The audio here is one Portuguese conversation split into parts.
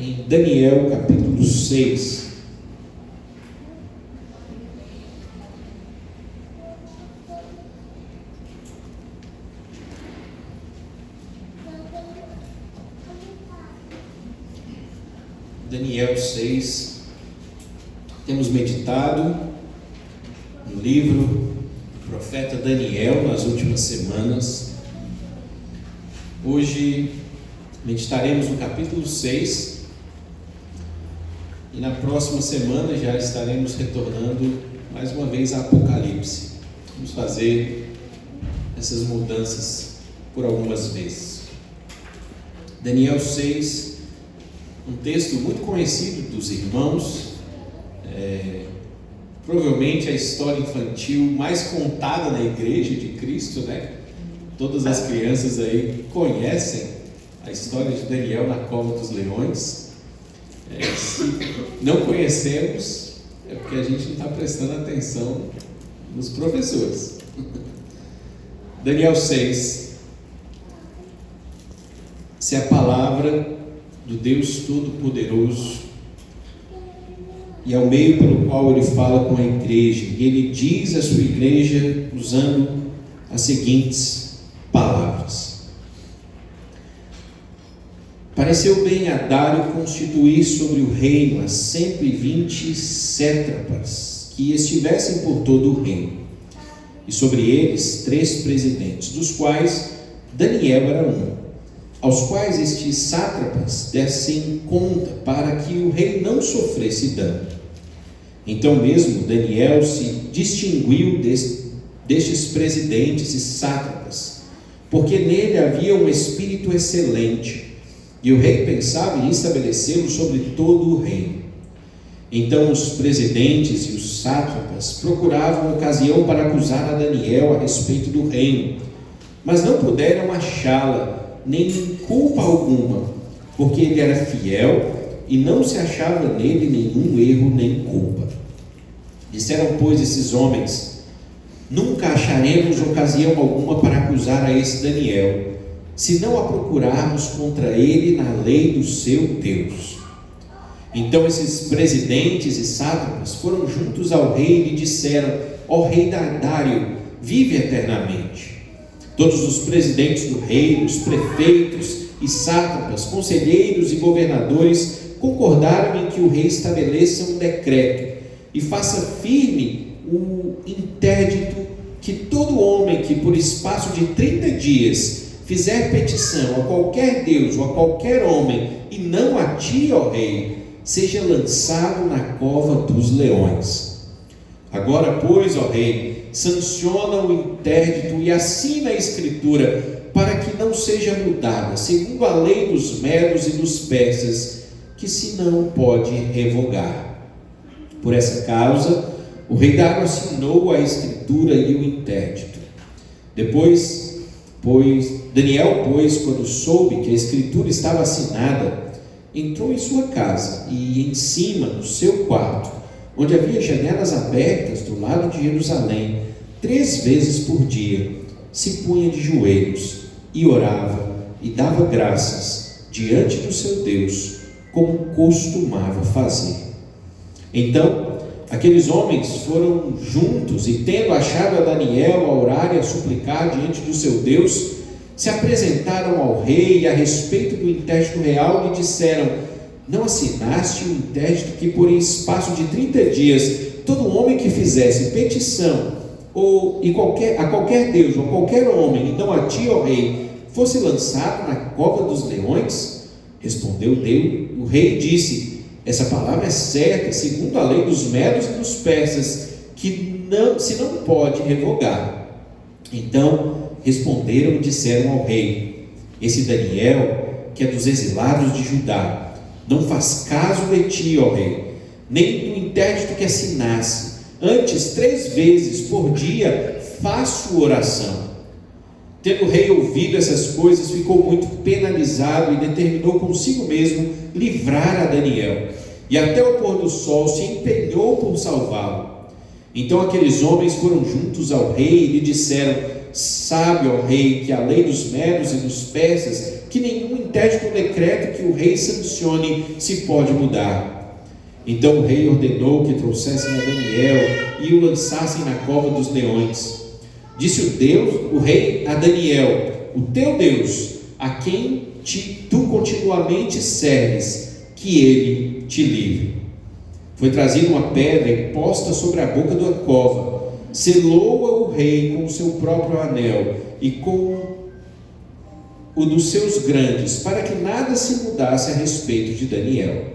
em Daniel capítulo 6. Daniel 6, temos meditado no livro do profeta Daniel nas últimas semanas. Hoje meditaremos no capítulo 6 e na próxima semana já estaremos retornando mais uma vez a Apocalipse. Vamos fazer essas mudanças por algumas vezes. Daniel 6, um texto muito conhecido dos irmãos, provavelmente a história infantil mais contada na igreja de Cristo, né? Todas as crianças aí conhecem a história de Daniel na cova dos leões. Se não conhecemos, é porque a gente não está prestando atenção nos professores. Daniel 6, se a palavra do Deus Todo-Poderoso, e é o meio pelo qual ele fala com a igreja, e ele diz à sua igreja usando as seguintes palavras: pareceu bem a Dário constituir sobre o reino as 120 sátrapas que estivessem por todo o reino, e sobre eles 3 presidentes, dos quais Daniel era um, aos quais estes sátrapas dessem conta para que o rei não sofresse dano. Então mesmo Daniel se distinguiu destes presidentes e sátrapas, porque nele havia um espírito excelente, e o rei pensava em estabelecê-lo sobre todo o reino. Então os presidentes e os sátrapas procuravam ocasião para acusar a Daniel a respeito do reino, mas não puderam achá-la, nem culpa alguma, porque ele era fiel e não se achava nele nenhum erro nem culpa. Disseram, pois, esses homens: nunca acharemos ocasião alguma para acusar a esse Daniel, se não a procurarmos contra ele na lei do seu Deus. Então esses presidentes e sátrapas foram juntos ao rei e lhe disseram: ó rei Dário, vive eternamente. Todos os presidentes do reino, os prefeitos e sátrapas, conselheiros e governadores concordaram em que o rei estabeleça um decreto e faça firme o interdito que todo homem que por espaço de 30 dias fizer petição a qualquer Deus ou a qualquer homem, e não a ti, ó rei, seja lançado na cova dos leões. Agora, pois, ó rei, sanciona o interdito e assina a escritura, para que não seja mudada, segundo a lei dos medos e dos persas, que se não pode revogar. Por essa causa, o rei Dário assinou a escritura e o interdito. Depois, Daniel, quando soube que a escritura estava assinada, entrou em sua casa e em cima, no seu quarto, onde havia janelas abertas do lado de Jerusalém, 3 vezes por dia, se punha de joelhos e orava e dava graças diante do seu Deus, como costumava fazer. Então, aqueles homens foram juntos e, tendo achado a Daniel a orar e a suplicar diante do seu Deus, se apresentaram ao rei e a respeito do interdito real lhe disseram: não assinaste o interdito que por espaço de 30 dias todo homem que fizesse petição a qualquer Deus ou a qualquer homem, e não a ti, ó rei, fosse lançado na cova dos leões? Respondeu o rei e disse: essa palavra é certa, segundo a lei dos medos e dos persas, que se não pode revogar. Então responderam e disseram ao rei: esse Daniel, que é dos exilados de Judá, não faz caso de ti, ó rei, nem do interdito que assinasse. Antes, 3 vezes por dia faço oração. Tendo o rei ouvido essas coisas, ficou muito penalizado e determinou consigo mesmo livrar a Daniel, e até o pôr do sol se empenhou por salvá-lo. Então aqueles homens foram juntos ao rei e lhe disseram: sabe, ó rei, que a lei dos medos e dos persas que nenhum interdito ou decreto que o rei sancione se pode mudar. Então o rei ordenou que trouxessem a Daniel e o lançassem na cova dos leões. Disse o rei a Daniel: o teu Deus, a quem tu continuamente serves, que ele te livre. Foi trazida uma pedra e posta sobre a boca da cova. Selou-a o rei com o seu próprio anel e com o dos seus grandes, para que nada se mudasse a respeito de Daniel.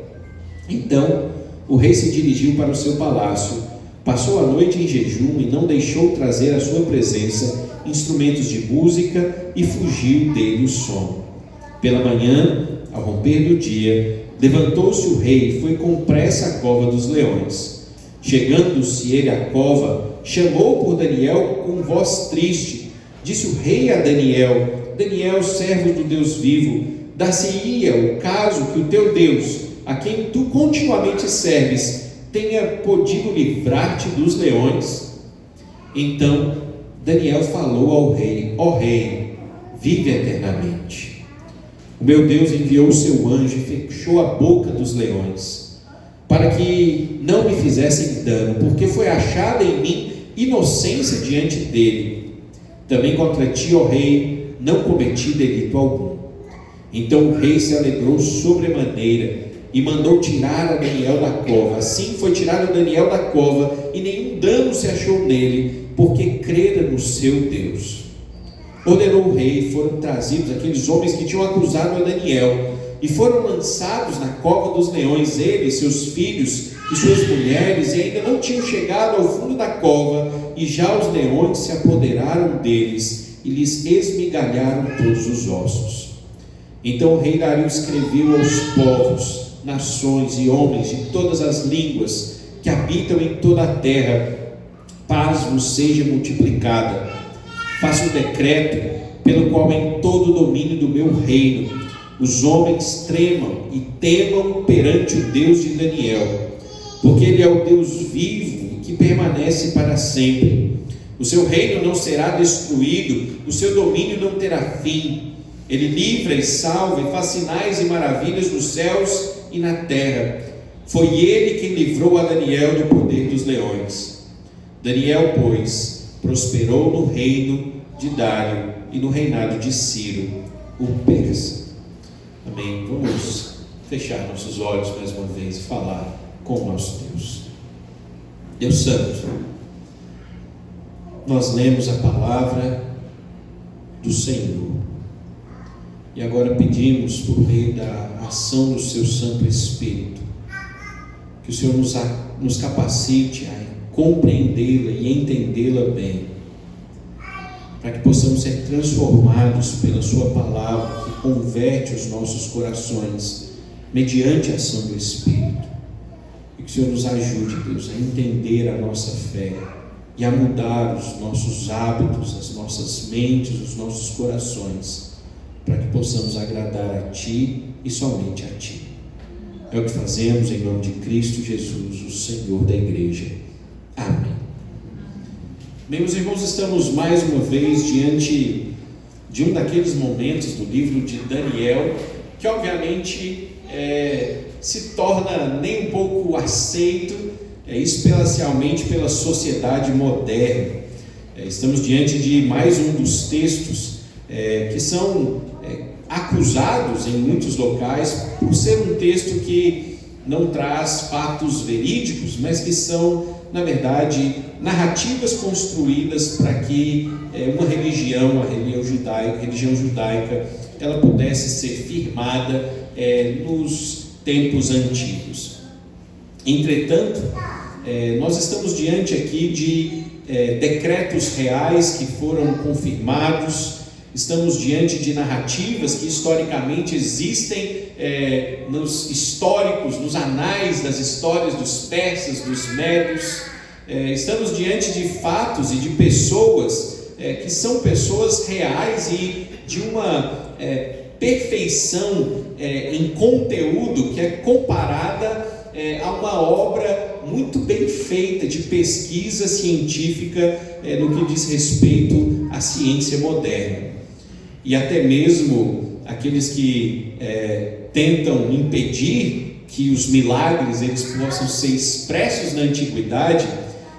Então o rei se dirigiu para o seu palácio, passou a noite em jejum e não deixou trazer à sua presença instrumentos de música, e fugiu dele o sono. Pela manhã, ao romper do dia, levantou-se o rei e foi com pressa à cova dos leões. Chegando-se ele à cova, chamou por Daniel com voz triste. Disse o rei a Daniel: Daniel, servo do Deus vivo, dar-se-ia o caso que o teu Deus, a quem tu continuamente serves, tenha podido livrar-te dos leões? Então Daniel falou ao rei: ó rei, vive eternamente. O meu Deus enviou o seu anjo e fechou a boca dos leões, para que não me fizessem dano, porque foi achada em mim inocência diante dele. Também contra ti, ó rei, não cometi delito algum. Então o rei se alegrou sobremaneira e mandou tirar a Daniel da cova. Assim foi tirado Daniel da cova, e nenhum dano se achou nele, porque crera no seu Deus. Ordenou o rei, foram trazidos aqueles homens que tinham acusado a Daniel, e foram lançados na cova dos leões, ele, seus filhos e suas mulheres, e ainda não tinham chegado ao fundo da cova, e já os leões se apoderaram deles, e lhes esmigalharam todos os ossos. Então o rei Dario escreveu aos povos, nações e homens de todas as línguas que habitam em toda a terra: paz vos seja multiplicada. Faça um decreto pelo qual em todo o domínio do meu reino os homens tremam e temam perante o Deus de Daniel, porque ele é o Deus vivo e que permanece para sempre. O seu reino não será destruído, o seu domínio não terá fim. Ele livra e salva e faz sinais e maravilhas nos céus e na terra. Foi ele quem livrou a Daniel do poder dos leões. Daniel, pois, prosperou no reino de Dário e no reinado de Ciro, o persa. Amém. Vamos fechar nossos olhos mais uma vez e falar com o nosso Deus. Deus Santo, nós lemos a palavra do Senhor e agora pedimos, por meio da ação do seu Santo Espírito, que o Senhor nos capacite a compreendê-la e entendê-la bem, para que possamos ser transformados pela sua palavra, que converte os nossos corações mediante a ação do Espírito. E que o Senhor nos ajude, Deus, a entender a nossa fé e a mudar os nossos hábitos, as nossas mentes, os nossos corações, para que possamos agradar a Ti e somente a Ti. É o que fazemos em nome de Cristo Jesus, o Senhor da igreja. Amém. Meus irmãos, estamos mais uma vez diante de um daqueles momentos do livro de Daniel que obviamente se torna nem um pouco aceito, especialmente pela sociedade moderna. Estamos diante de mais um dos textos que são acusados em muitos locais por ser um texto que não traz fatos verídicos, mas que são, na verdade, narrativas construídas para que uma religião, a religião judaica, ela pudesse ser firmada nos tempos antigos. Entretanto, nós estamos diante aqui de decretos reais que foram confirmados. Estamos diante de narrativas que historicamente existem nos históricos, nos anais das histórias dos persas, dos médios. Estamos diante de fatos e de pessoas que são pessoas reais e de uma perfeição em conteúdo que é comparada a uma obra muito bem feita de pesquisa científica no que diz respeito à ciência moderna. E até mesmo aqueles que tentam impedir que os milagres eles possam ser expressos na antiguidade,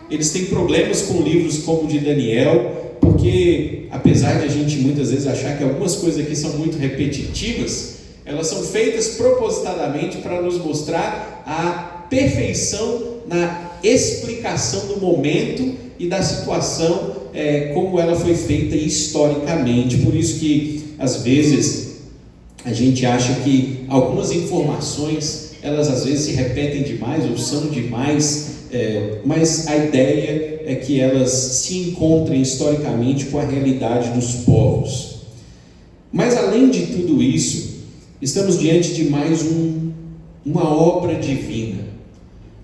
eles têm problemas com livros como o de Daniel, porque apesar de a gente muitas vezes achar que algumas coisas aqui são muito repetitivas, elas são feitas propositadamente para nos mostrar a perfeição na explicação do momento e da situação, como ela foi feita historicamente. Por isso que às vezes a gente acha que algumas informações elas às vezes se repetem demais ou são demais, mas a ideia é que elas se encontrem historicamente com a realidade dos povos. Mas além de tudo isso, estamos diante de mais uma obra divina,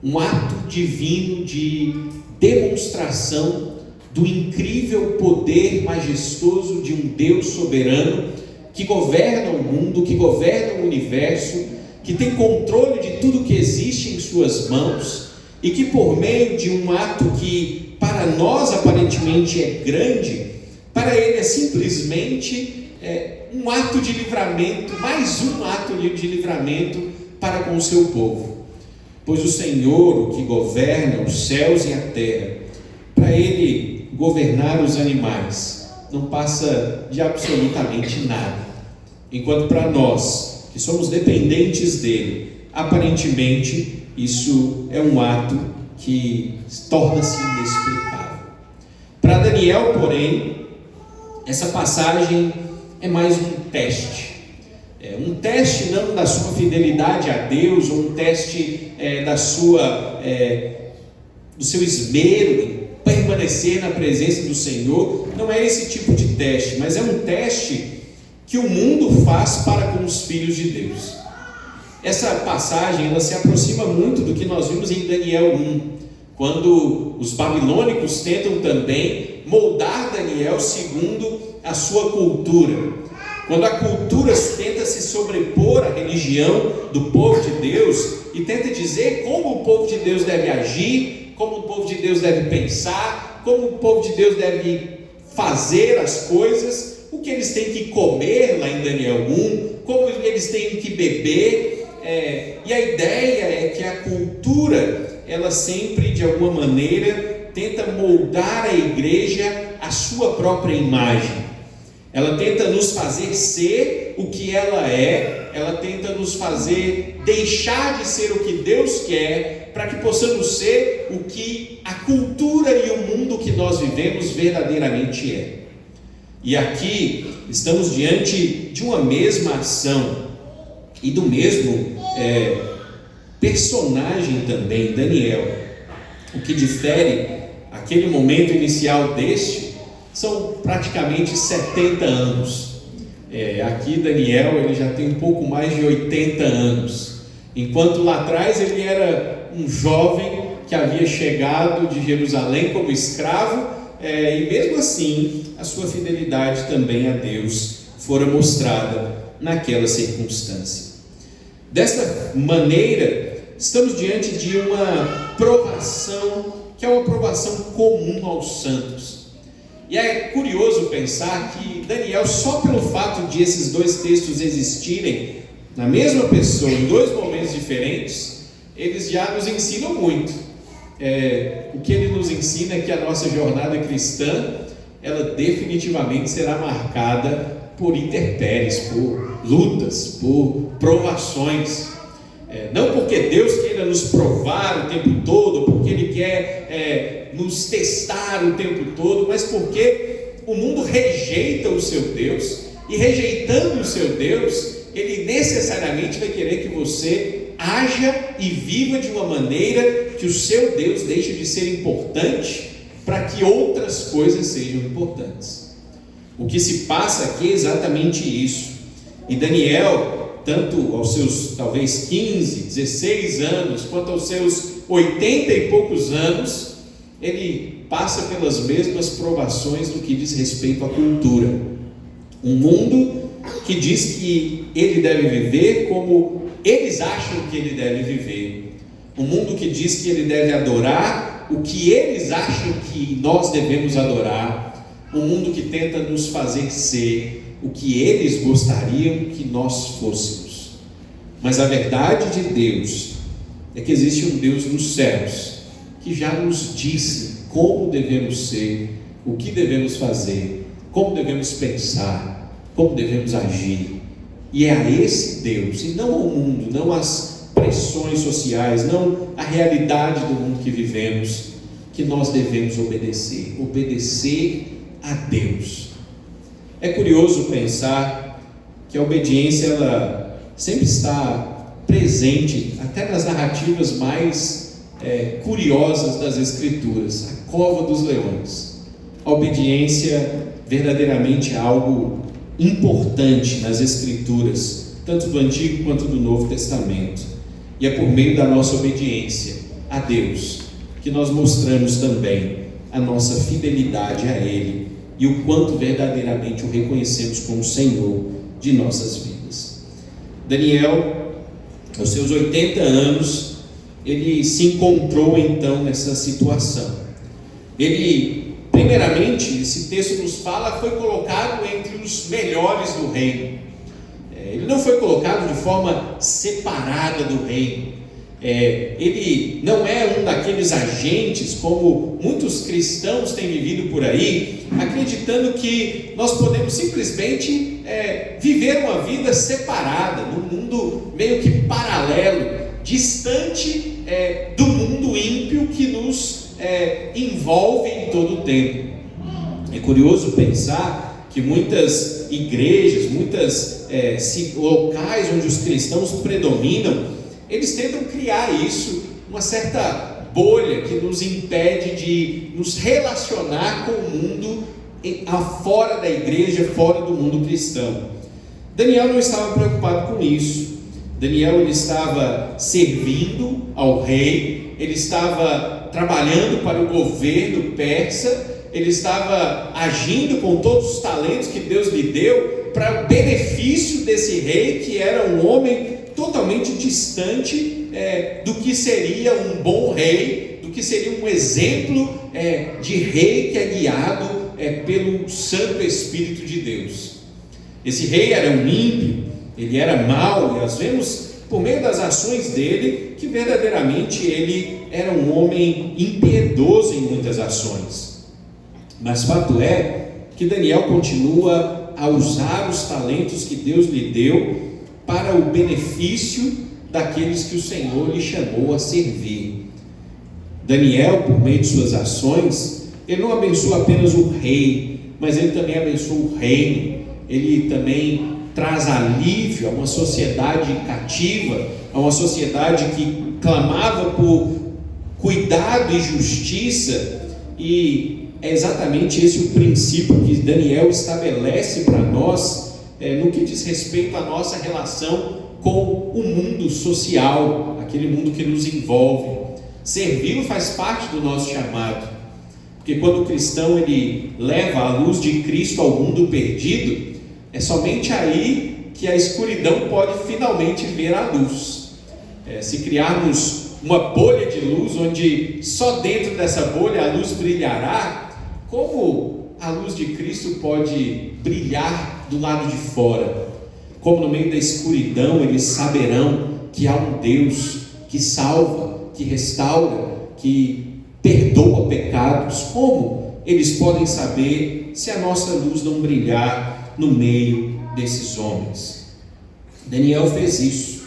um ato divino de demonstração do incrível poder majestoso de um Deus soberano que governa o mundo, que governa o universo, que tem controle de tudo que existe em suas mãos e que por meio de um ato que para nós aparentemente é grande, para ele é simplesmente um ato de livramento, mais um ato de livramento para com o seu povo. Pois o Senhor, o que governa os céus e a terra, para ele governar os animais, não passa de absolutamente nada. Enquanto para nós, que somos dependentes dele, aparentemente isso é um ato que torna-se inexplicável. Para Daniel, porém, essa passagem é mais um teste. Um teste não da sua fidelidade a Deus, ou um teste do seu esmero em permanecer na presença do Senhor. Não é esse tipo de teste, mas é um teste que o mundo faz para com os filhos de Deus. Essa passagem ela se aproxima muito do que nós vimos em Daniel 1, quando os babilônicos tentam também moldar Daniel segundo a sua cultura. Quando a cultura tenta se sobrepor à religião do povo de Deus e tenta dizer como o povo de Deus deve agir, como o povo de Deus deve pensar, como o povo de Deus deve fazer as coisas, o que eles têm que comer lá em Daniel 1, como eles têm que beber, e a ideia é que a cultura, ela sempre de alguma maneira tenta moldar a igreja à sua própria imagem. Ela tenta nos fazer ser o que ela é, ela tenta nos fazer deixar de ser o que Deus quer, para que possamos ser o que a cultura e o mundo que nós vivemos verdadeiramente é. E aqui estamos diante de uma mesma ação e do mesmo personagem também, Daniel. O que difere aquele momento inicial deste são praticamente 70 anos. Aqui Daniel ele já tem um pouco mais de 80 anos, enquanto lá atrás ele era um jovem que havia chegado de Jerusalém como escravo, e mesmo assim a sua fidelidade também a Deus fora mostrada naquela circunstância. Desta maneira, estamos diante de uma provação que é uma provação comum aos santos. E é curioso pensar que Daniel, só pelo fato de esses dois textos existirem na mesma pessoa, em dois momentos diferentes, eles já nos ensinam muito. O que ele nos ensina é que a nossa jornada cristã, ela definitivamente será marcada por intempéries, por lutas, por provações. Não porque Deus queira nos provar o tempo todo, porque Ele quer nos testar o tempo todo, mas porque o mundo rejeita o seu Deus, e rejeitando o seu Deus, Ele necessariamente vai querer que você haja e viva de uma maneira que o seu Deus deixe de ser importante, para que outras coisas sejam importantes. O que se passa aqui é exatamente isso. E Daniel, tanto aos seus talvez 15, 16 anos, quanto aos seus 80 e poucos anos, ele passa pelas mesmas provações no que diz respeito à cultura. Um mundo que diz que ele deve viver como eles acham que ele deve viver. Um mundo que diz que ele deve adorar o que eles acham que nós devemos adorar. Um mundo que tenta nos fazer ser o que eles gostariam que nós fôssemos. Mas a verdade de Deus é que existe um Deus nos céus que já nos disse como devemos ser, o que devemos fazer, como devemos pensar, como devemos agir. E é a esse Deus, e não ao mundo, não às pressões sociais, não à realidade do mundo que vivemos, que nós devemos obedecer a Deus. É curioso pensar que a obediência ela sempre está presente até nas narrativas mais curiosas das Escrituras. A cova dos leões. A obediência verdadeiramente é algo importante nas Escrituras, tanto do Antigo quanto do Novo Testamento. E é por meio da nossa obediência a Deus que nós mostramos também a nossa fidelidade a Ele e o quanto verdadeiramente o reconhecemos como Senhor de nossas vidas. Daniel, aos seus 80 anos, ele se encontrou então nessa situação. Ele, primeiramente, esse texto nos fala, foi colocado entre os melhores do reino. Ele não foi colocado de forma separada do reino. Ele não é um daqueles agentes, como muitos cristãos têm vivido por aí, acreditando que nós podemos simplesmente viver uma vida separada, num mundo meio que paralelo, distante do mundo ímpio que nos envolve em todo o tempo. É curioso pensar que muitas igrejas, muitos locais onde os cristãos predominam, eles tentam criar isso, uma certa bolha que nos impede de nos relacionar com o mundo fora da igreja, fora do mundo cristão. Daniel não estava preocupado com isso. Daniel ele estava servindo ao rei, ele estava trabalhando para o governo persa, ele estava agindo com todos os talentos que Deus lhe deu para o benefício desse rei, que era um homem totalmente distante do que seria um bom rei, do que seria um exemplo de rei que é guiado pelo Santo Espírito de Deus. Esse rei era um ímpio, ele era mau, e nós vemos por meio das ações dele que verdadeiramente ele era um homem impiedoso em muitas ações. Mas fato é que Daniel continua a usar os talentos que Deus lhe deu para o benefício daqueles que o Senhor lhe chamou a servir. Daniel, por meio de suas ações, ele não abençoa apenas o rei, mas ele também abençoa o reino. Ele também traz alívio a uma sociedade cativa, a uma sociedade que clamava por cuidado e justiça, e é exatamente esse o princípio que Daniel estabelece para nós, no que diz respeito à nossa relação com o mundo social, aquele mundo que nos envolve. Servi-lo faz parte do nosso chamado, porque quando o cristão ele leva a luz de Cristo ao mundo perdido, é somente aí que a escuridão pode finalmente ver a luz. Se criarmos uma bolha de luz, onde só dentro dessa bolha a luz brilhará, como a luz de Cristo pode brilhar do lado de fora? Como no meio da escuridão eles saberão que há um Deus que salva, que restaura, que perdoa pecados? Como eles podem saber se a nossa luz não brilhar no meio desses homens? Daniel fez isso,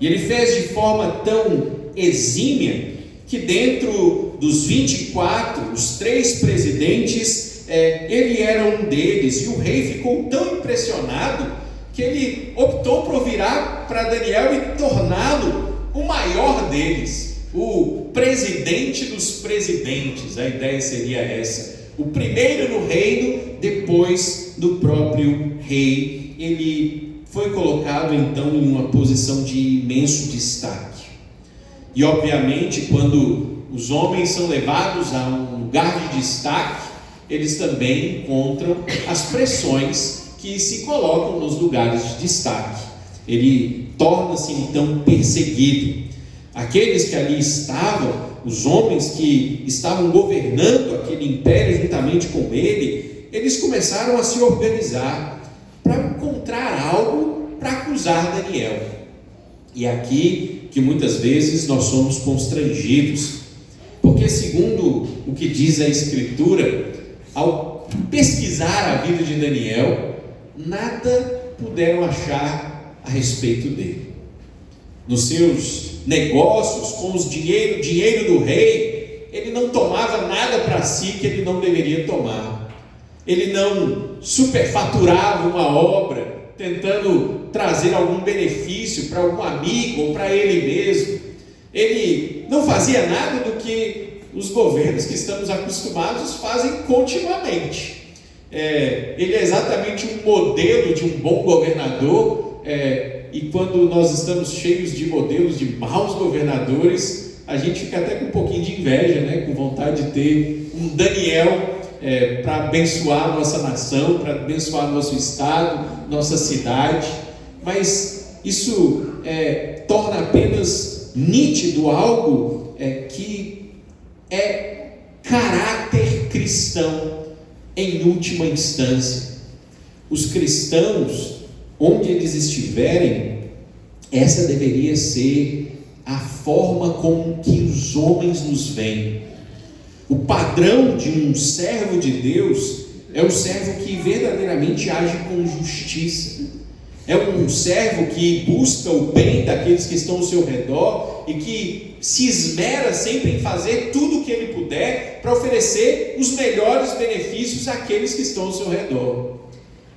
e ele fez de forma tão exímia que dentro dos 24, os 3 presidentes, ele era um deles, e o rei ficou tão impressionado que ele optou por virar para Daniel e torná-lo o maior deles, o presidente dos presidentes. A ideia seria essa: o primeiro no reino, depois do próprio rei. Ele foi colocado então em uma posição de imenso destaque. E obviamente, quando os homens são levados a um lugar de destaque, eles também encontram as pressões que se colocam nos lugares de destaque. Ele torna-se então perseguido. Aqueles que ali estavam, os homens que estavam governando aquele império juntamente com ele, eles começaram a se organizar. para encontrar algo para acusar Daniel. E aqui que muitas vezes nós somos constrangidos, porque segundo o que diz a Escritura, ao pesquisar a vida de Daniel, nada puderam achar a respeito dele. Nos seus negócios com os dinheiro do rei, ele não tomava nada para si que ele não deveria tomar. Ele não superfaturava uma obra tentando trazer algum benefício para algum amigo ou para ele mesmo. Ele não fazia nada do que os governos que estamos acostumados fazem continuamente. Ele é exatamente um modelo de um bom governador, e quando nós estamos cheios de modelos de maus governadores, a gente fica até com um pouquinho de inveja, né? Com vontade de ter um Daniel para abençoar a nossa nação, para abençoar nosso estado, nossa cidade. Mas isso torna apenas nítido algo que é caráter cristão em última instância. Os cristãos, onde eles estiverem, essa deveria ser a forma com que os homens nos veem. O padrão de um servo de Deus é um servo que verdadeiramente age com justiça. É um servo que busca o bem daqueles que estão ao seu redor e que se esmera sempre em fazer tudo o que ele puder para oferecer os melhores benefícios àqueles que estão ao seu redor.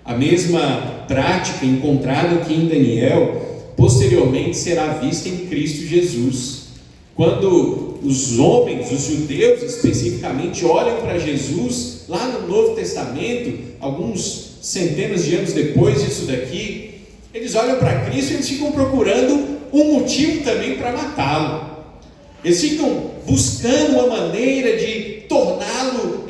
A mesma prática encontrada aqui em Daniel, posteriormente será vista em Cristo Jesus. Quando os homens, os judeus especificamente, olham para Jesus, lá no Novo Testamento, alguns centenas de anos depois disso daqui, eles olham para Cristo e eles ficam procurando um motivo também para matá-lo. Eles ficam buscando uma maneira de torná-lo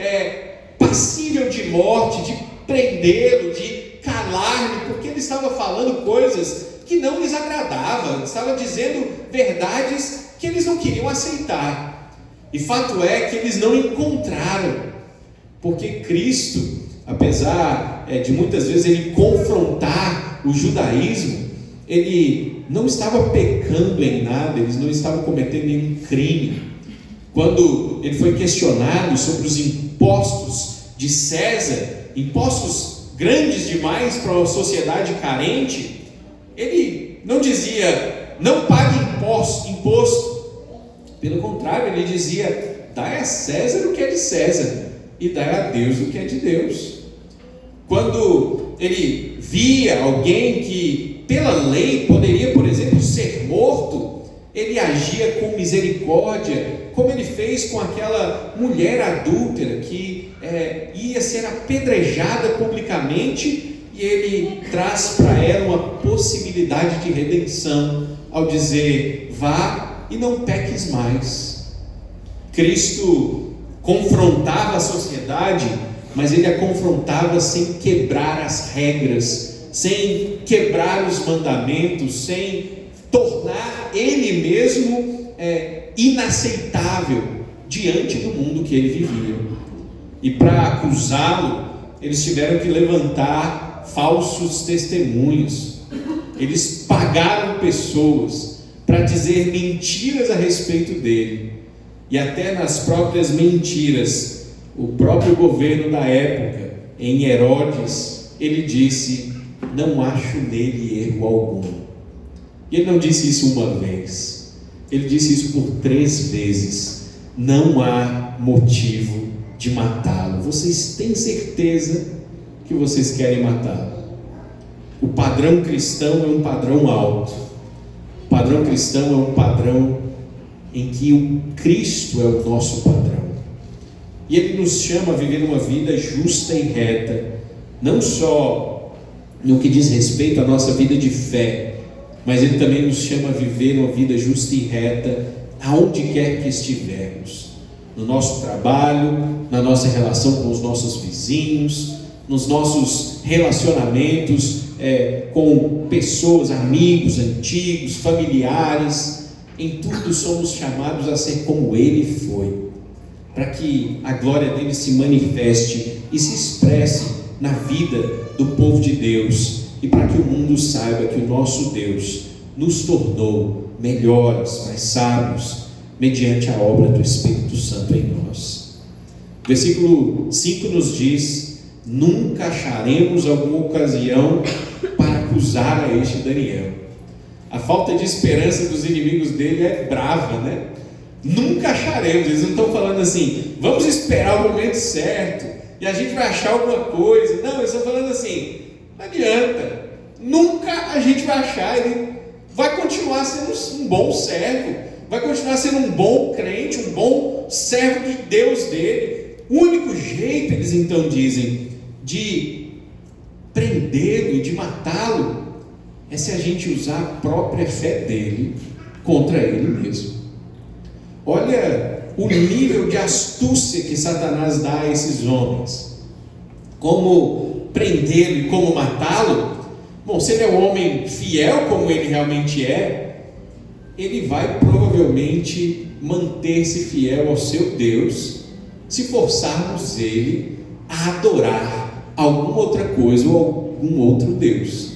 passível de morte, de prendê-lo, de calar-lhe, porque ele estava falando coisas que não lhes agradavam, estava dizendo verdades que eles não queriam aceitar. E fato é que eles não encontraram, porque Cristo, apesar de muitas vezes ele confrontar o judaísmo, ele não estava pecando em nada, eles não estavam cometendo nenhum crime. Quando ele foi questionado sobre os impostos de César, impostos grandes demais para uma sociedade carente, ele não dizia, não pague imposto. Pelo contrário, ele dizia, dai a César o que é de César e dai a Deus o que é de Deus. Quando ele via alguém que pela lei poderia, por exemplo, ser morto, ele agia com misericórdia, como ele fez com aquela mulher adúltera que ia ser apedrejada publicamente, e ele traz para ela uma possibilidade de redenção ao dizer, vá e não peques mais. Cristo confrontava a sociedade, mas ele a confrontava sem quebrar as regras, sem quebrar os mandamentos, sem tornar ele mesmo inaceitável diante do mundo que ele vivia. E para acusá-lo, eles tiveram que levantar falsos testemunhos. Eles pagaram pessoas para dizer mentiras a respeito dele. E até nas próprias mentiras, o próprio governo da época, em Herodes, ele disse, não acho nele erro algum. E ele não disse isso uma vez, ele disse isso por 3 vezes. Não há motivo de matá-lo. Vocês têm certeza que vocês querem matá-lo? O padrão cristão é um padrão alto. O padrão cristão é um padrão em que o Cristo é o nosso padrão. E ele nos chama a viver uma vida justa e reta, não só no que diz respeito à nossa vida de fé, mas ele também nos chama a viver uma vida justa e reta aonde quer que estivermos, no nosso trabalho, na nossa relação com os nossos vizinhos, nos nossos relacionamentos com pessoas, amigos, antigos, familiares. Em tudo somos chamados a ser como ele foi, para que a glória dele se manifeste e se expresse na vida do povo de Deus e para que o mundo saiba que o nosso Deus nos tornou melhores, mais sábios, mediante a obra do Espírito Santo em nós. Versículo 5 nos diz: nunca acharemos alguma ocasião para acusar a este Daniel. A falta de esperança dos inimigos dele é brava, né? Nunca acharemos. Eles não estão falando assim, vamos esperar o momento certo e a gente vai achar alguma coisa. Não, eles estão falando assim, não adianta, nunca a gente vai achar. Ele vai continuar sendo um bom servo, vai continuar sendo um bom crente, um bom servo de Deus dele. O único jeito, eles então dizem, de prendê-lo e de matá-lo é se a gente usar a própria fé dele contra ele mesmo. Olha o nível de astúcia que Satanás dá a esses homens. Como prendê-lo e como matá-lo? Bom, se ele é um homem fiel como ele realmente é, ele vai provavelmente manter-se fiel ao seu Deus, se forçarmos ele a adorar alguma outra coisa ou algum outro Deus.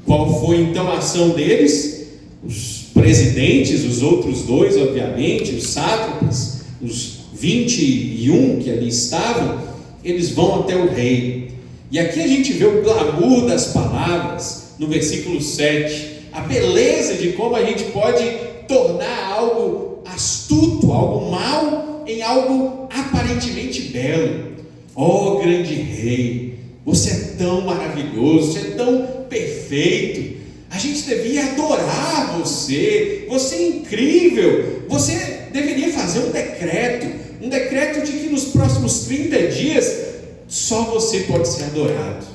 Qual foi então a ação deles? Os presidentes, os outros dois, obviamente, os sátrapas, os 21 que ali estavam, eles vão até o rei. E aqui a gente vê o glamour das palavras, no versículo 7, a beleza de como a gente pode tornar algo astuto, algo mau, em algo aparentemente belo. Ó grande rei, você é tão maravilhoso, você é tão perfeito, a gente devia adorar você, você é incrível, você deveria fazer um decreto de que nos próximos 30 dias só você pode ser adorado,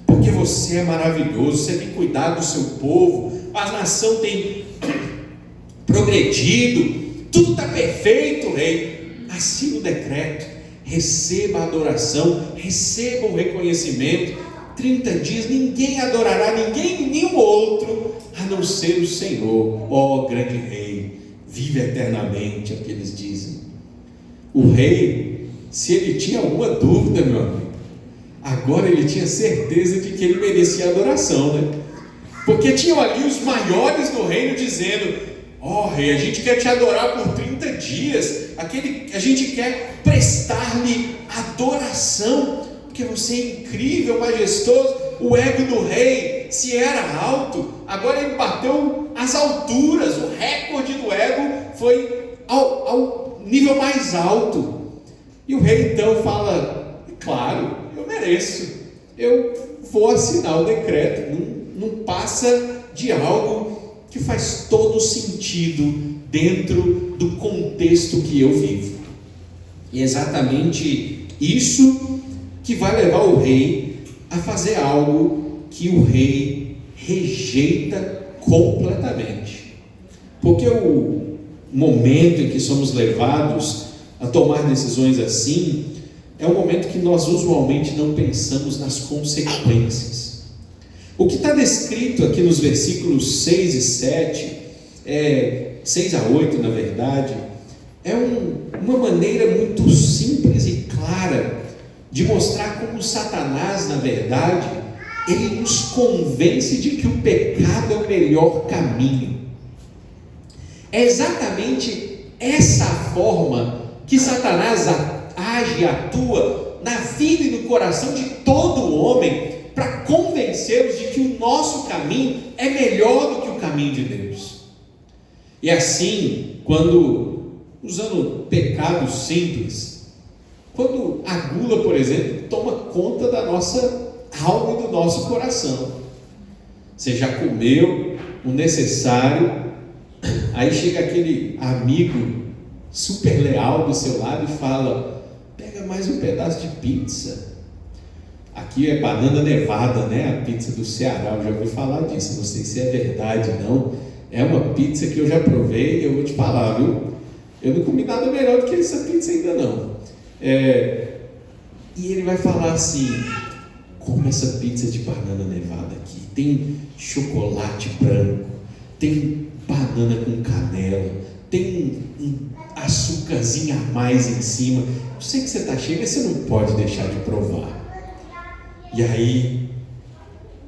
porque você é maravilhoso, você tem cuidado do seu povo, a nação tem progredido, tudo está perfeito, rei. Assina o decreto, receba a adoração, receba o reconhecimento. 30 dias ninguém adorará nenhum outro a não ser o Senhor. Ó grande rei, vive eternamente, é o que eles dizem. O rei, se ele tinha alguma dúvida, meu amigo, agora ele tinha certeza de que ele merecia adoração, né? Porque tinham ali os maiores do reino dizendo: ó rei, a gente quer te adorar por 30 dias, a gente quer prestar-lhe adoração, porque você é incrível, majestoso. O ego do rei, se era alto, agora ele bateu as alturas, o recorde do ego foi ao nível mais alto. E o rei então fala: claro, eu mereço, eu vou assinar o decreto. Não passa de algo que faz todo sentido dentro do contexto que eu vivo. E é exatamente isso que vai levar o rei a fazer algo que o rei rejeita completamente. Porque o momento em que somos levados a tomar decisões assim é um momento que nós usualmente não pensamos nas consequências. O que está descrito aqui nos versículos 6 e 7, 6 a 8 na verdade, é uma maneira muito simples e clara de mostrar como Satanás, na verdade, ele nos convence de que o pecado é o melhor caminho. É exatamente essa forma que Satanás age e atua na vida e no coração de todo homem, para convencê-los de que o nosso caminho é melhor do que o caminho de Deus. E assim, quando, usando pecados simples, quando a gula, por exemplo, toma conta da nossa alma e do nosso coração. Você já comeu o necessário, aí chega aquele amigo super leal do seu lado e fala: pega mais um pedaço de pizza. Aqui é banana nevada, né? A pizza do Ceará, eu já ouvi falar disso, não sei se é verdade não. É uma pizza que eu já provei e eu vou te falar, viu? Eu não comi nada melhor do que essa pizza ainda não. E ele vai falar assim: come essa pizza de banana nevada aqui, tem chocolate branco, tem banana com canela, tem um açúcarzinho a mais em cima. Eu sei que você está cheio, mas você não pode deixar de provar. E aí,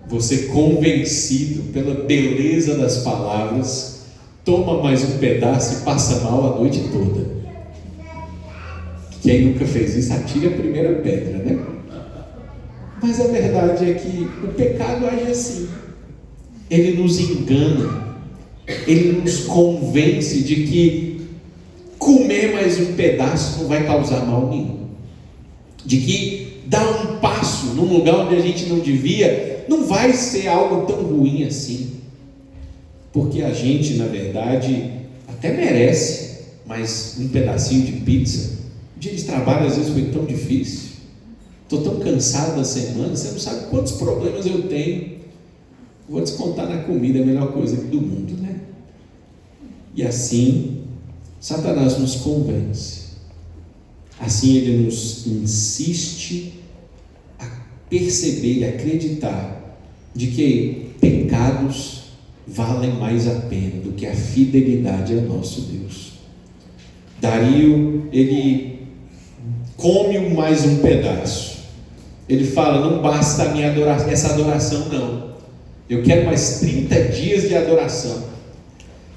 você, convencido pela beleza das palavras, toma mais um pedaço e passa mal a noite toda. Quem nunca fez isso, atire a primeira pedra, né? Mas a verdade é que o pecado age assim. Ele nos engana, ele nos convence de que comer mais um pedaço não vai causar mal nenhum, de que dar um passo num lugar onde a gente não devia não vai ser algo tão ruim assim, porque a gente, na verdade, até merece mais um pedacinho de pizza. O dia de trabalho às vezes foi tão difícil, estou tão cansado da semana, você não sabe quantos problemas eu tenho. Vou descontar na comida, é a melhor coisa do mundo, né? E assim, Satanás nos convence. Assim ele nos insiste a perceber e acreditar de que pecados valem mais a pena do que a fidelidade ao nosso Deus. Dario, ele come mais um pedaço. Ele fala: não basta a minha adoração, essa adoração não. Eu quero mais 30 dias de adoração.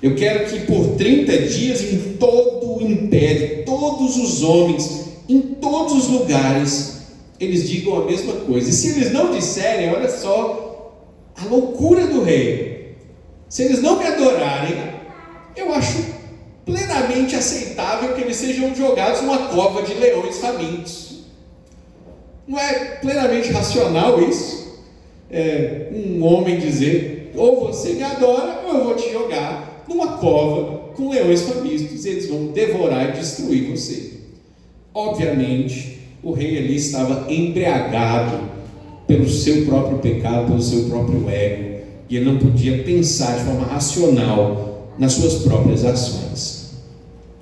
Eu quero que por 30 dias em todo o império, todos os homens, em todos os lugares, eles digam a mesma coisa. E se eles não disserem, olha só a loucura do rei. Se eles não me adorarem, eu acho plenamente aceitável que eles sejam jogados numa cova de leões famintos. Não é plenamente racional isso? Um homem dizer: ou você me adora, ou eu vou te jogar numa cova com leões famintos, eles vão devorar e destruir você. Obviamente, o rei ali estava embriagado pelo seu próprio pecado, pelo seu próprio ego, e ele não podia pensar de forma racional nas suas próprias ações.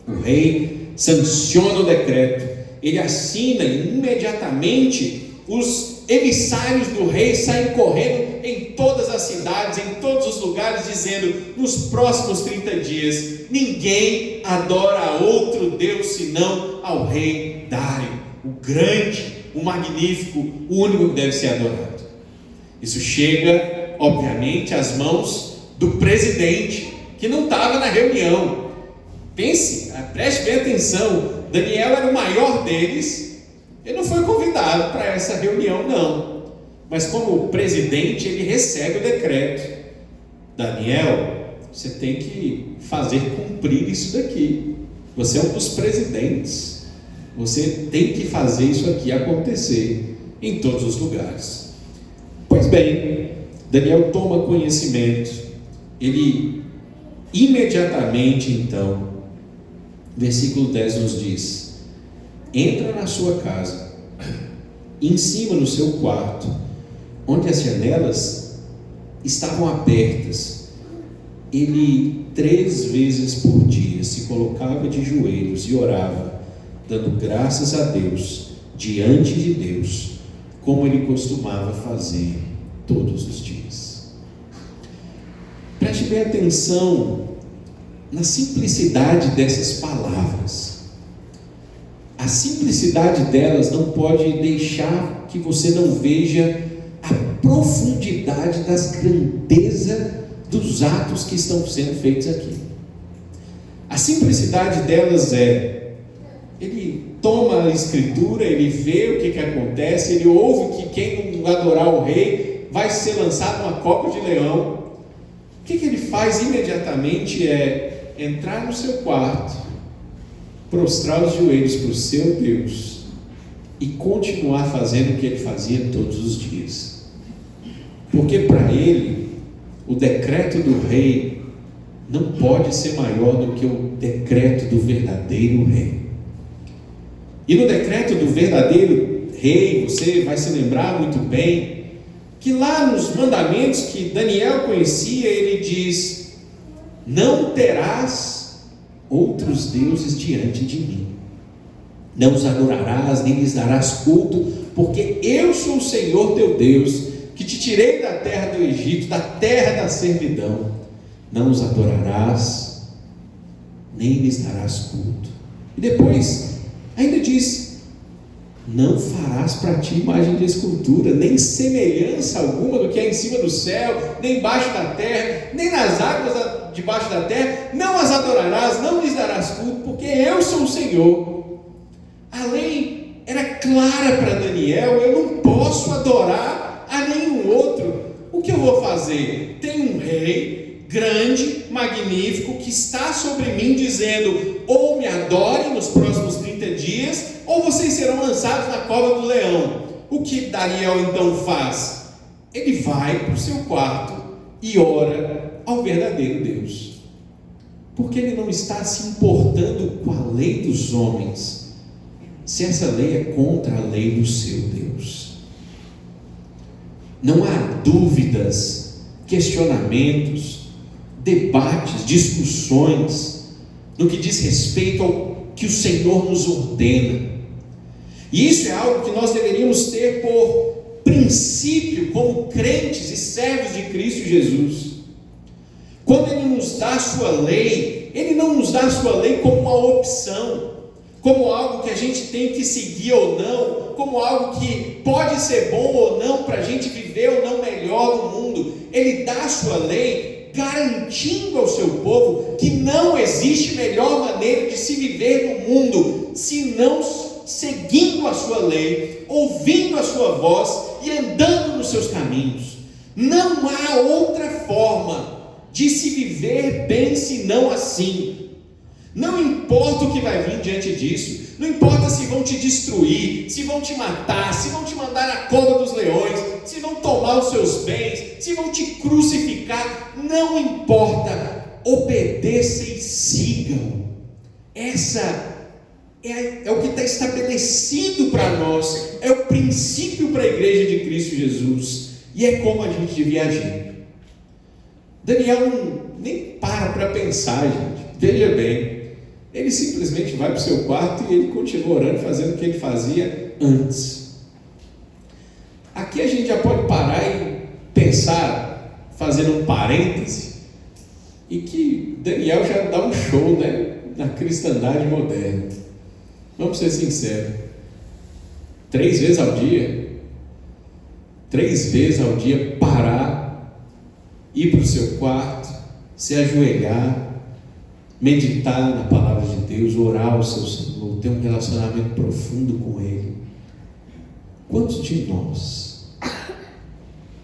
O rei sanciona o decreto, ele assina e imediatamente os emissários do rei saem correndo em todas as cidades, em todos os lugares, dizendo: nos próximos 30 dias, ninguém adora a outro Deus senão ao rei Dário, o grande, o magnífico, o único que deve ser adorado. Isso chega, obviamente, às mãos do presidente, que não estava na reunião. Pense, preste bem atenção, Daniel era o maior deles. Ele não foi convidado para essa reunião, não. Mas como presidente, ele recebe o decreto. Daniel, você tem que fazer cumprir isso daqui. Você é um dos presidentes. Você tem que fazer isso aqui acontecer em todos os lugares. Pois bem, Daniel toma conhecimento. Ele imediatamente, então, versículo 10 nos diz: entra na sua casa, em cima no seu quarto, onde as janelas estavam abertas. Ele 3 vezes por dia se colocava de joelhos e orava, dando graças a Deus, diante de Deus, como ele costumava fazer todos os dias. Preste bem atenção na simplicidade dessas palavras. A simplicidade delas não pode deixar que você não veja a profundidade das grandezas dos atos que estão sendo feitos aqui. A simplicidade delas ele toma a escritura, ele vê o que acontece, ele ouve que quem não adorar o rei vai ser lançado numa cova de leão. O que ele faz imediatamente é entrar no seu quarto, prostrar os joelhos para o seu Deus e continuar fazendo o que ele fazia todos os dias. Porque para ele, o decreto do rei não pode ser maior do que o decreto do verdadeiro rei. E no decreto do verdadeiro rei, você vai se lembrar muito bem que lá nos mandamentos que Daniel conhecia, ele diz: não terás outros deuses diante de mim, não os adorarás, nem lhes darás culto, porque eu sou o Senhor teu Deus, que te tirei da terra do Egito, da terra da servidão. Não os adorarás, nem lhes darás culto. E depois ainda diz: não farás para ti imagem de escultura, nem semelhança alguma do que é em cima do céu, nem embaixo da terra, nem nas águas debaixo da terra, não as adorarás, não lhes darás culto, porque eu sou o Senhor. A lei era clara para Daniel: eu não posso adorar a nenhum outro. O que eu vou fazer? Tem um rei grande, magnífico, que está sobre mim dizendo: ou me adorem nos próximos 30 dias, ou vocês serão lançados na cova do leão. O que Daniel então faz? Ele vai para o seu quarto e ora ao verdadeiro Deus, porque ele não está se importando com a lei dos homens, se essa lei é contra a lei do seu Deus. Não há dúvidas, questionamentos, debates, discussões no que diz respeito ao que o Senhor nos ordena. E isso é algo que nós deveríamos ter por princípio como crentes e servos de Cristo Jesus. Quando Ele nos dá a sua lei, Ele não nos dá a sua lei como uma opção, como algo que a gente tem que seguir ou não, como algo que pode ser bom ou não para a gente viver ou não melhor no mundo. Ele dá a sua lei garantindo ao seu povo que não existe melhor maneira de se viver no mundo senão seguindo a sua lei, ouvindo a sua voz e andando nos seus caminhos. Não há outra forma de se viver bem senão assim. Não importa o que vai vir diante disso, não importa se vão te destruir, se vão te matar, se vão te mandar na cova dos leões, se vão tomar os seus bens, se vão te crucificar, não importa, obedeça e sigam. Essa é o que está estabelecido para nós, é o princípio para a igreja de Cristo Jesus, e é como a gente devia agir. Daniel nem para pensar, gente, veja bem, ele simplesmente vai para o seu quarto e ele continua orando, fazendo o que ele fazia antes. Aqui a gente já pode parar e pensar, fazendo um parêntese, e que Daniel já dá um show, né, na cristandade moderna. Vamos ser sinceros, 3 vezes ao dia parar, ir para o seu quarto, se ajoelhar, meditar na palavra de Deus, orar ao seu Senhor, ter um relacionamento profundo com Ele. Quantos de nós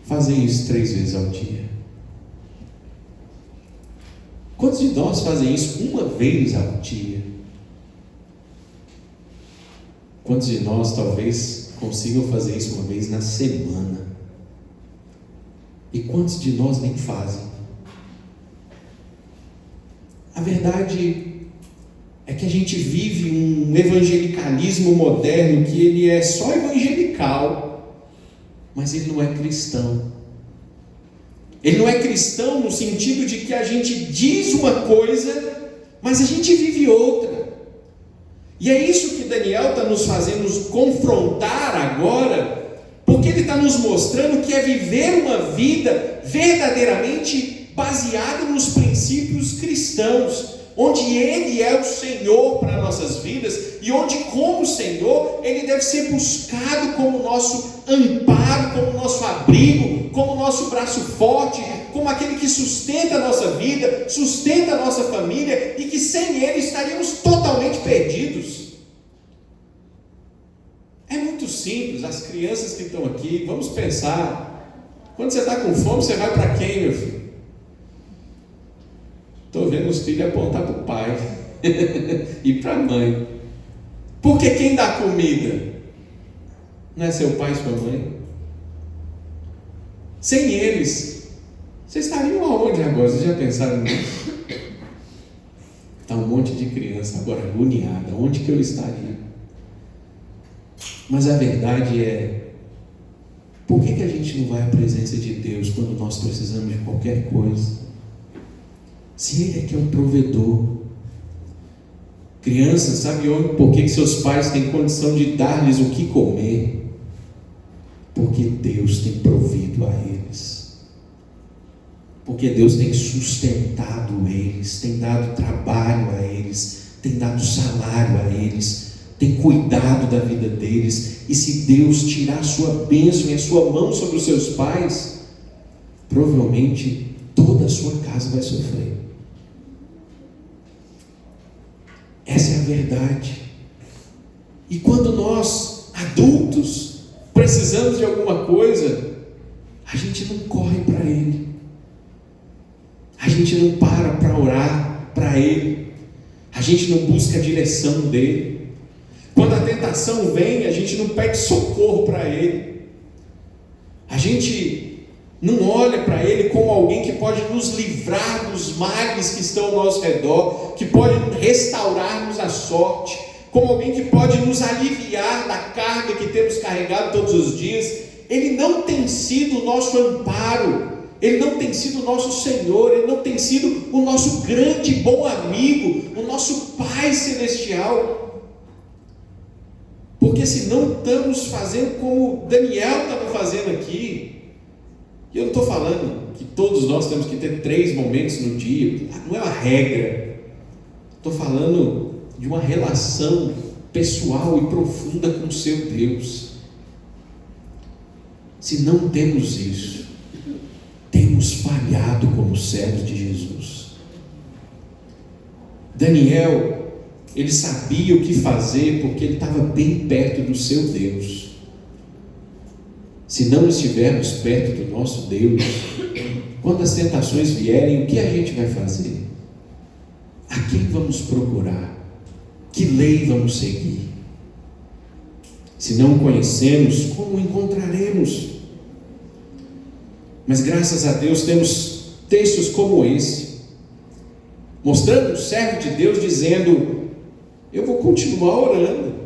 fazem isso 3 vezes ao dia? Quantos de nós fazem isso 1 vez ao dia? Quantos de nós talvez consigam fazer isso 1 vez na semana? E quantos de nós nem fazem? A verdade é que a gente vive um evangelicalismo moderno que ele é só evangelical, mas ele não é cristão. Ele não é cristão no sentido de que a gente diz uma coisa, mas a gente vive outra. E é isso que Daniel está nos fazendo nos confrontar agora, porque ele está nos mostrando que é viver uma vida verdadeiramente baseada nos princípios cristãos, onde Ele é o Senhor para nossas vidas, e onde, como Senhor, Ele deve ser buscado como nosso amparo, como nosso abrigo, como nosso braço forte, como aquele que sustenta a nossa vida, sustenta a nossa família, e que sem Ele estaríamos totalmente perdidos. É muito simples. As crianças que estão aqui, vamos pensar, quando você está com fome, você vai para quem, meu filho? Estou vendo os filhos apontar para o pai e para a mãe. Porque quem dá comida não é seu pai e sua mãe? Sem eles, vocês estariam aonde agora? Vocês já pensaram nisso? Está um monte de criança agora agoniada. Onde que eu estaria? Mas a verdade é, por que a gente não vai à presença de Deus quando nós precisamos de qualquer coisa? Se Ele é que é o provedor. Crianças, sabe por que seus pais têm condição de dar-lhes o que comer? Porque Deus tem provido a eles. Porque Deus tem sustentado eles, tem dado trabalho a eles, tem dado salário a eles, tem cuidado da vida deles, e se Deus tirar a sua bênção e a sua mão sobre os seus pais, provavelmente toda a sua casa vai sofrer. Essa é a verdade. E quando nós, adultos, precisamos de alguma coisa, a gente não corre para Ele, a gente não para orar para Ele, a gente não busca a direção dEle. Quando a tentação vem, a gente não pede socorro para Ele, a gente não olha para Ele como alguém que pode nos livrar dos males que estão ao nosso redor, que pode restaurar-nos a sorte, como alguém que pode nos aliviar da carga que temos carregado todos os dias. Ele não tem sido o nosso amparo, Ele não tem sido o nosso Senhor, Ele não tem sido o nosso grande e bom amigo, o nosso Pai Celestial. Porque se não estamos fazendo como Daniel estava fazendo aqui, e eu não estou falando que todos nós temos que ter 3 momentos no dia, não é uma regra, estou falando de uma relação pessoal e profunda com o seu Deus. Se não temos isso, temos falhado como servos de Jesus. Daniel, ele sabia o que fazer porque ele estava bem perto do seu Deus. Se não estivermos perto do nosso Deus, quando as tentações vierem, o que a gente vai fazer? A quem vamos procurar? Que lei vamos seguir? Se não o conhecemos, como o encontraremos? Mas graças a Deus temos textos como esse, mostrando o servo de Deus dizendo: eu vou continuar orando.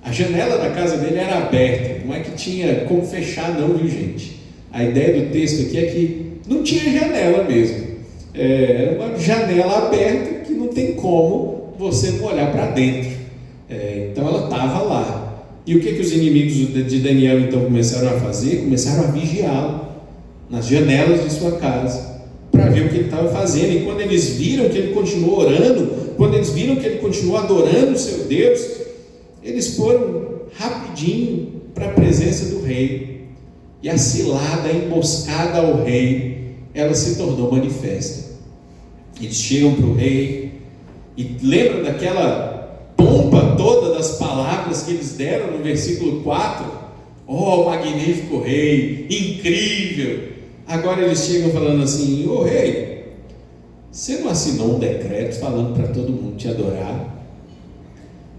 A janela da casa dele era aberta, não é que tinha como fechar não, viu gente? A ideia do texto aqui é que não tinha janela mesmo, era uma janela aberta que não tem como você não olhar para dentro. Então ela estava lá. E o que os inimigos de Daniel então começaram a fazer? Começaram a vigiá-lo nas janelas de sua casa, para ver o que ele estava fazendo. E quando eles viram que ele continuou orando, quando eles viram que ele continuou adorando o seu Deus, eles foram rapidinho para a presença do rei, e a cilada, a emboscada ao rei, ela se tornou manifesta. Eles chegam para o rei, e lembra daquela pompa toda das palavras que eles deram no versículo 4? Oh, magnífico rei, incrível! Agora eles chegam falando assim: ô rei, você não assinou um decreto falando para todo mundo te adorar?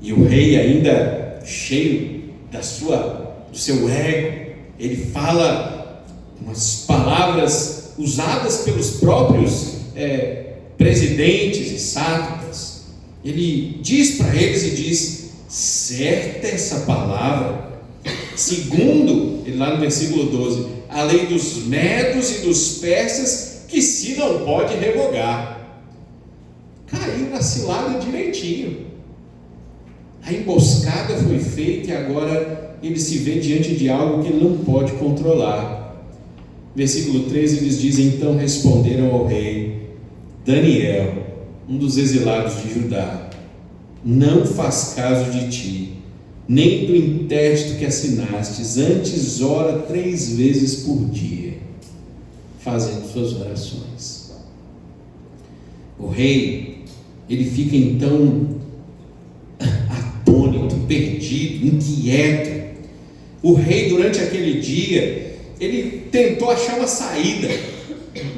E o rei, ainda cheio do seu ego, ele fala umas palavras usadas pelos próprios presidentes e sátrapas. Ele diz para eles e diz: certa essa palavra, segundo, lá no versículo 12, a lei dos medos e dos persas, que se não pode revogar. Caiu na cilada direitinho. A emboscada foi feita e agora ele se vê diante de algo que ele não pode controlar. Versículo 13, eles dizem: então responderam ao rei: Daniel, um dos exilados de Judá, não faz caso de ti, nem do intérprete que assinastes, antes ora 3 vezes por dia, fazendo suas orações. O rei, ele fica então atônito, perdido, inquieto. O rei, durante aquele dia, ele tentou achar uma saída.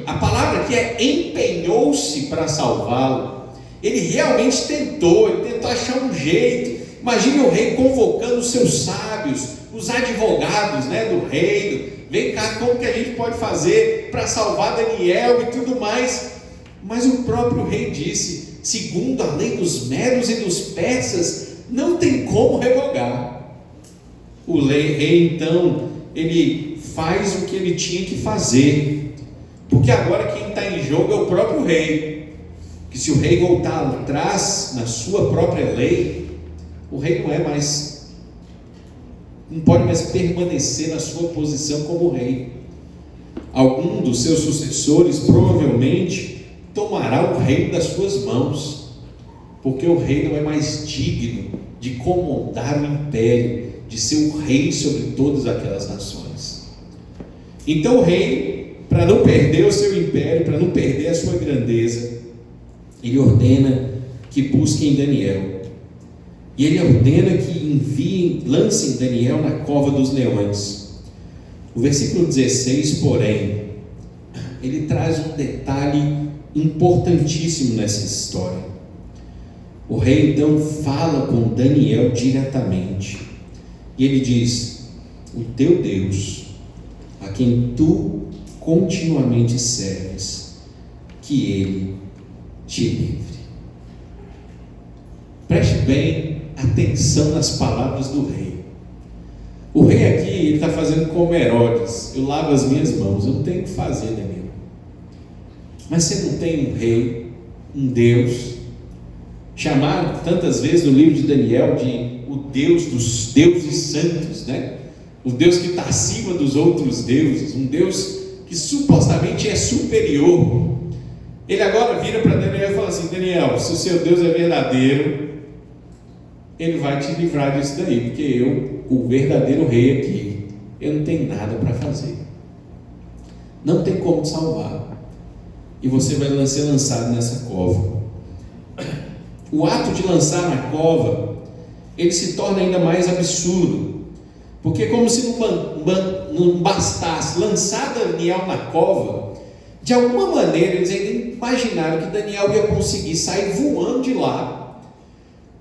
A palavra aqui é empenhou-se para salvá-lo. Ele realmente tentou, ele tentou achar um jeito. Imagine o rei convocando os seus sábios, os advogados, do reino. Vem cá, como que a gente pode fazer para salvar Daniel e tudo mais? Mas o próprio rei disse: segundo a lei dos medos e dos persas, não tem como revogar. O rei então, ele faz o que ele tinha que fazer, porque agora quem está em jogo é o próprio rei. Que se o rei voltar atrás na sua própria lei, o rei não pode mais permanecer na sua posição como rei. Algum dos seus sucessores provavelmente tomará o reino das suas mãos. porque o rei não é mais digno de comandar o império, de ser o rei sobre todas aquelas nações. Então o rei, para não perder o seu império, para não perder a sua grandeza, ele ordena que busquem Daniel. E ele ordena que lancem Daniel na cova dos leões. O versículo 16, porém, ele traz um detalhe importantíssimo nessa história. O rei então fala com Daniel diretamente. E ele diz: o teu Deus, a quem tu continuamente serves, que ele te livre. Preste bem atenção nas palavras do rei. O rei aqui, ele está fazendo como Herodes: eu lavo as minhas mãos, eu não tenho o que fazer, Daniel. Mas você não tem um rei, um Deus, chamado tantas vezes no livro de Daniel de o Deus dos deuses santos, né? O Deus que está acima dos outros deuses, um Deus que supostamente é superior. Ele agora vira para Daniel e fala assim: Daniel, se o seu Deus é verdadeiro, ele vai te livrar disso daí, porque eu, o verdadeiro rei aqui, eu não tenho nada para fazer, não tem como te salvar, e você vai ser lançado nessa cova. O ato de lançar na cova, ele se torna ainda mais absurdo, porque como se não bastasse lançar Daniel na cova, de alguma maneira eles ainda imaginaram que Daniel ia conseguir sair voando de lá,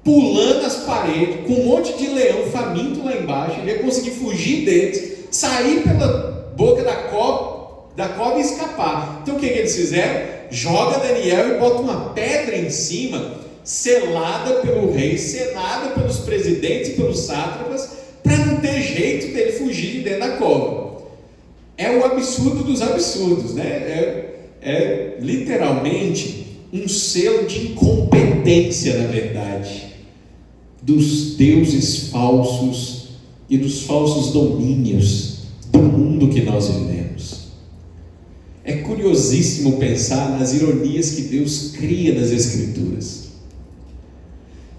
pulando as paredes, com um monte de leão faminto lá embaixo. Ele ia conseguir fugir deles, sair pela boca da cova e escapar. Então o que eles fizeram? Joga Daniel e bota uma pedra em cima, selada pelo rei, selada pelos presidentes e pelos sátrapas, para não ter jeito dele fugir de dentro da cova. É o absurdo dos absurdos, né? É literalmente um selo de incompetência, na verdade, dos deuses falsos e dos falsos domínios do mundo que nós vivemos. É curiosíssimo pensar nas ironias que Deus cria nas Escrituras.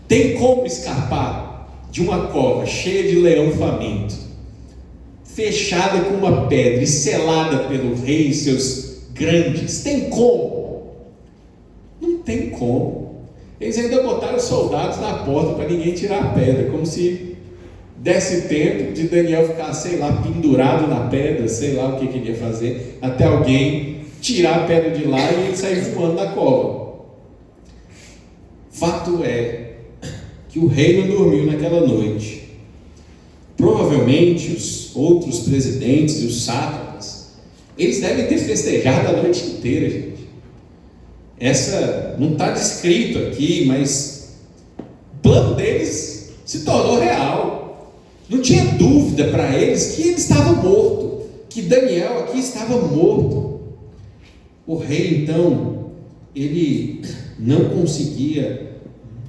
Tem como escapar de uma cova cheia de leão faminto, fechada com uma pedra e selada pelo rei e seus grandes? Tem como? Não tem como. Eles ainda botaram soldados na porta para ninguém tirar a pedra, como se desse tempo de Daniel ficar, sei lá, pendurado na pedra, sei lá o que ele ia fazer, até alguém tirar a pedra de lá e ele sair voando da cova. Fato é que o rei não dormiu naquela noite. Provavelmente os outros presidentes e os sátrapas, eles devem ter festejado a noite inteira, gente. Essa não está descrito aqui, mas o plano deles se tornou real. Não tinha dúvida para eles que ele estava morto, que Daniel aqui estava morto. O rei então, ele não conseguia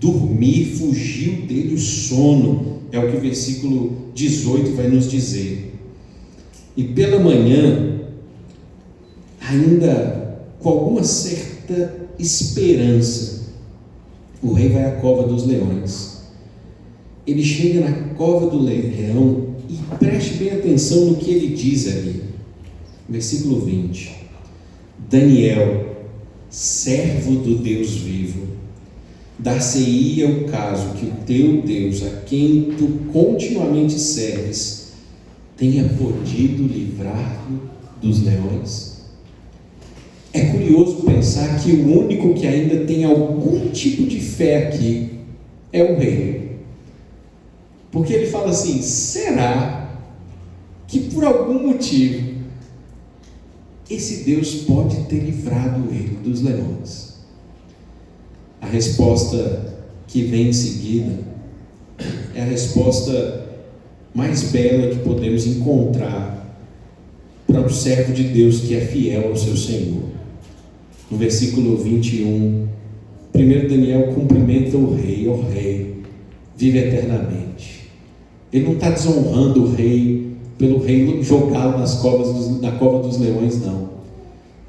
dormir, fugiu dele o sono, é o que o versículo 18 vai nos dizer. E pela manhã, ainda com alguma certa esperança, o rei vai à cova dos leões. Ele chega na cova do leão e preste bem atenção no que ele diz ali, versículo 20: Daniel, servo do Deus vivo, dar-se-ia o caso que o teu Deus, a quem tu continuamente serves, tenha podido livrar-lo dos leões. É curioso pensar que o único que ainda tem algum tipo de fé aqui é o rei, porque ele fala assim: será que por algum motivo esse Deus pode ter livrado ele dos leões? A resposta que vem em seguida é a resposta mais bela que podemos encontrar para um servo de Deus que é fiel ao seu Senhor. No versículo 21, primeiro Daniel cumprimenta o rei: ó rei, vive eternamente. Ele não está desonrando o rei pelo rei jogá-lo na cova dos leões, não.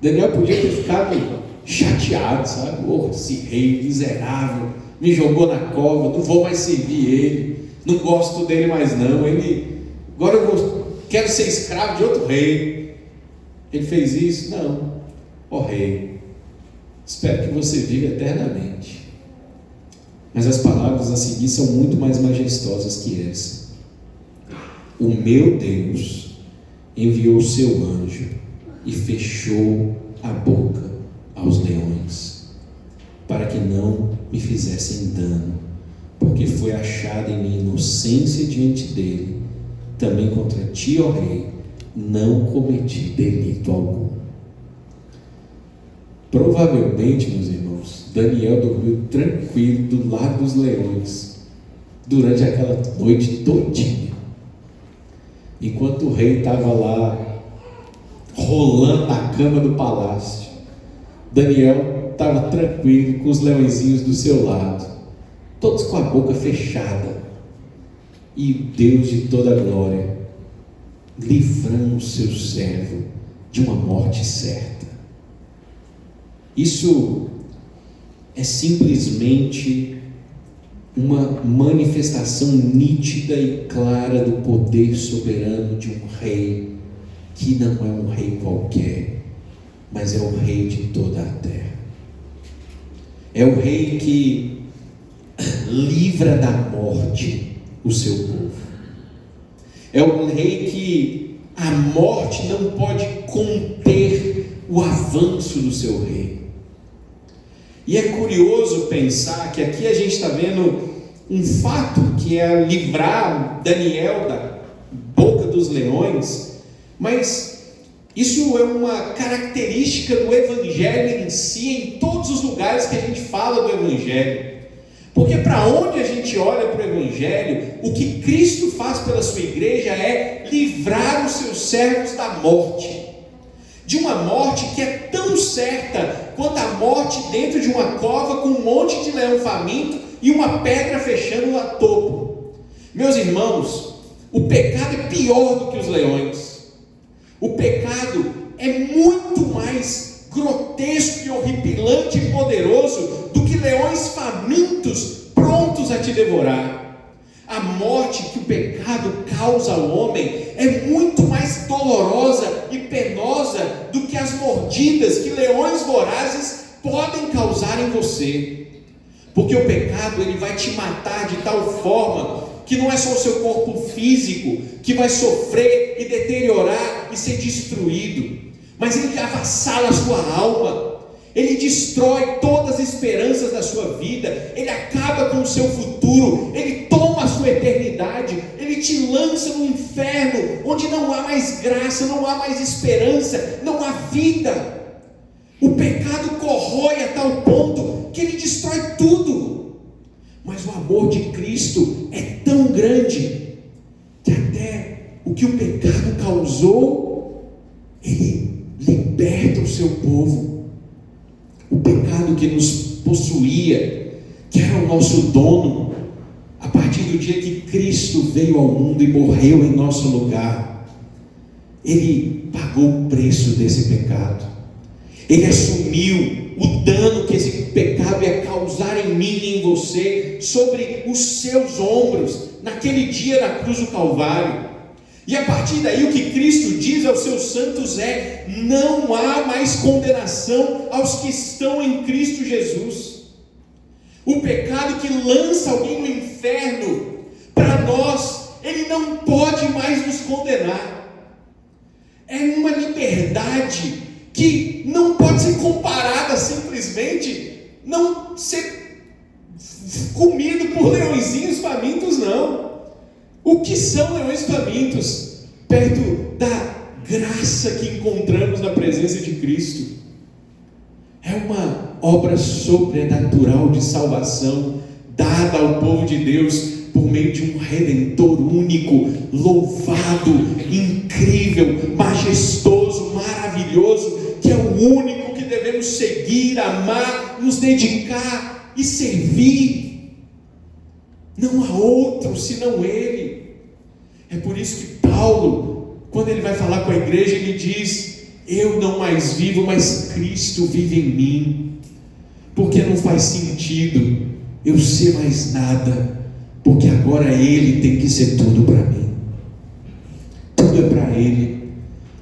Daniel podia ter ficado chateado, sabe? Oh, esse rei miserável me jogou na cova, não vou mais servir ele, não gosto dele mais não, agora quero ser escravo de outro rei. Ele fez isso? Não. Ó rei, espero que você viva eternamente. Mas as palavras a seguir são muito mais majestosas que essa. O meu Deus enviou o seu anjo e fechou a boca aos leões, para que não me fizessem dano, porque foi achada em mim inocência diante dele. Também contra ti, ó rei, não cometi delito algum. Provavelmente, meus irmãos, Daniel dormiu tranquilo do lado dos leões durante aquela noite todinha, enquanto o rei estava lá rolando na cama do palácio. Daniel estava tranquilo com os leõezinhos do seu lado, todos com a boca fechada, e Deus de toda a glória livrando o seu servo de uma morte certa. Isso é simplesmente uma manifestação nítida e clara do poder soberano de um rei, que não é um rei qualquer, mas é o rei de toda a terra. É o rei que livra da morte o seu povo. É o rei que a morte não pode conter o avanço do seu rei. E é curioso pensar que aqui a gente está vendo um fato que é livrar Daniel da boca dos leões, mas isso é uma característica do Evangelho em si, em todos os lugares que a gente fala do Evangelho. Porque para onde a gente olha para o Evangelho, o que Cristo faz pela sua igreja é livrar os seus servos da morte. De uma morte que é tão certa quanto a morte dentro de uma cova com um monte de leão faminto e uma pedra fechando a topo. Meus irmãos, o pecado é pior do que os leões. O pecado é muito mais grotesco e horripilante e poderoso do que leões famintos prontos a te devorar. A morte que o pecado causa ao homem é muito mais dolorosa e penosa do que as mordidas que leões vorazes podem causar em você. Porque o pecado, ele vai te matar de tal forma que não é só o seu corpo físico que vai sofrer e deteriorar e ser destruído, mas ele avassala a sua alma, ele destrói todas as esperanças da sua vida, ele acaba com o seu futuro, ele toma a sua eternidade, ele te lança no inferno, onde não há mais graça, não há mais esperança, não há vida. O pecado corrói a tal ponto que ele destrói tudo, mas o amor de Cristo é tão grande que até o que o pecado causou, ele liberta o seu povo. O pecado que nos possuía, que era o nosso dono, a partir do dia que Cristo veio ao mundo e morreu em nosso lugar, ele pagou o preço desse pecado. Ele assumiu o dano que esse pecado ia causar em mim e em você, sobre os seus ombros, naquele dia da cruz do Calvário. E a partir daí o que Cristo diz aos seus santos é: não há mais condenação aos que estão em Cristo Jesus. O pecado que lança alguém no inferno, para nós, ele não pode mais nos condenar. É uma liberdade que não pode ser comparada simplesmente, não ser comido por leõezinhos famintos, não. O que são leões famintos perto da graça que encontramos na presença de Cristo? É uma obra sobrenatural de salvação dada ao povo de Deus por meio de um Redentor único, louvado, incrível, majestoso, maravilhoso, que é o único que devemos seguir, amar, nos dedicar e servir. Não há outro senão Ele. É por isso que Paulo, quando ele vai falar com a igreja, ele diz: eu não mais vivo, mas Cristo vive em mim. Porque não faz sentido eu ser mais nada, porque agora Ele tem que ser tudo para mim. Tudo é para Ele,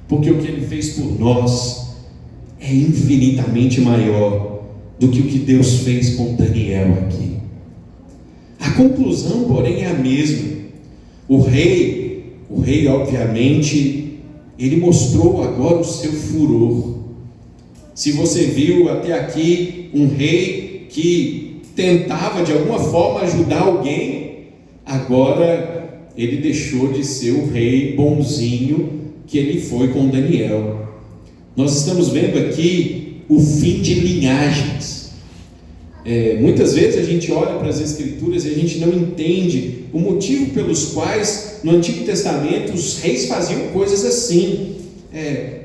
porque o que Ele fez por nós é infinitamente maior do que o que Deus fez com Daniel aqui. A conclusão, porém, é a mesma. O rei, obviamente, ele mostrou agora o seu furor. Se você viu até aqui um rei que tentava de alguma forma ajudar alguém, agora ele deixou de ser o rei bonzinho que ele foi com Daniel. Nós estamos vendo aqui o fim de linhagens. Muitas vezes a gente olha para as Escrituras e a gente não entende o motivo pelos quais no Antigo Testamento os reis faziam coisas assim.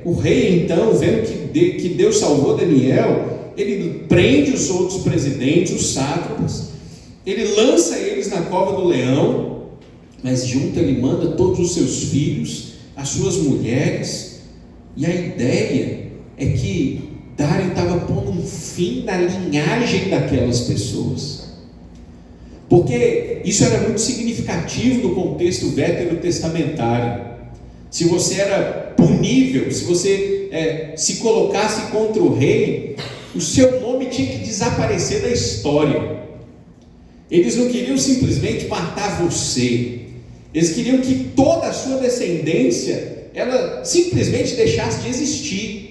O rei, então, vendo que Deus salvou Daniel, ele prende os outros presidentes, os sátrapas, ele lança eles na cova do leão, mas junto ele manda todos os seus filhos, as suas mulheres, e a ideia é que Dário estava pondo um fim na linhagem daquelas pessoas, porque isso era muito significativo no contexto veterotestamentário. Se você era punível, se você se colocasse contra o rei, o seu nome tinha que desaparecer da história. Eles não queriam simplesmente matar você, eles queriam que toda a sua descendência ela simplesmente deixasse de existir.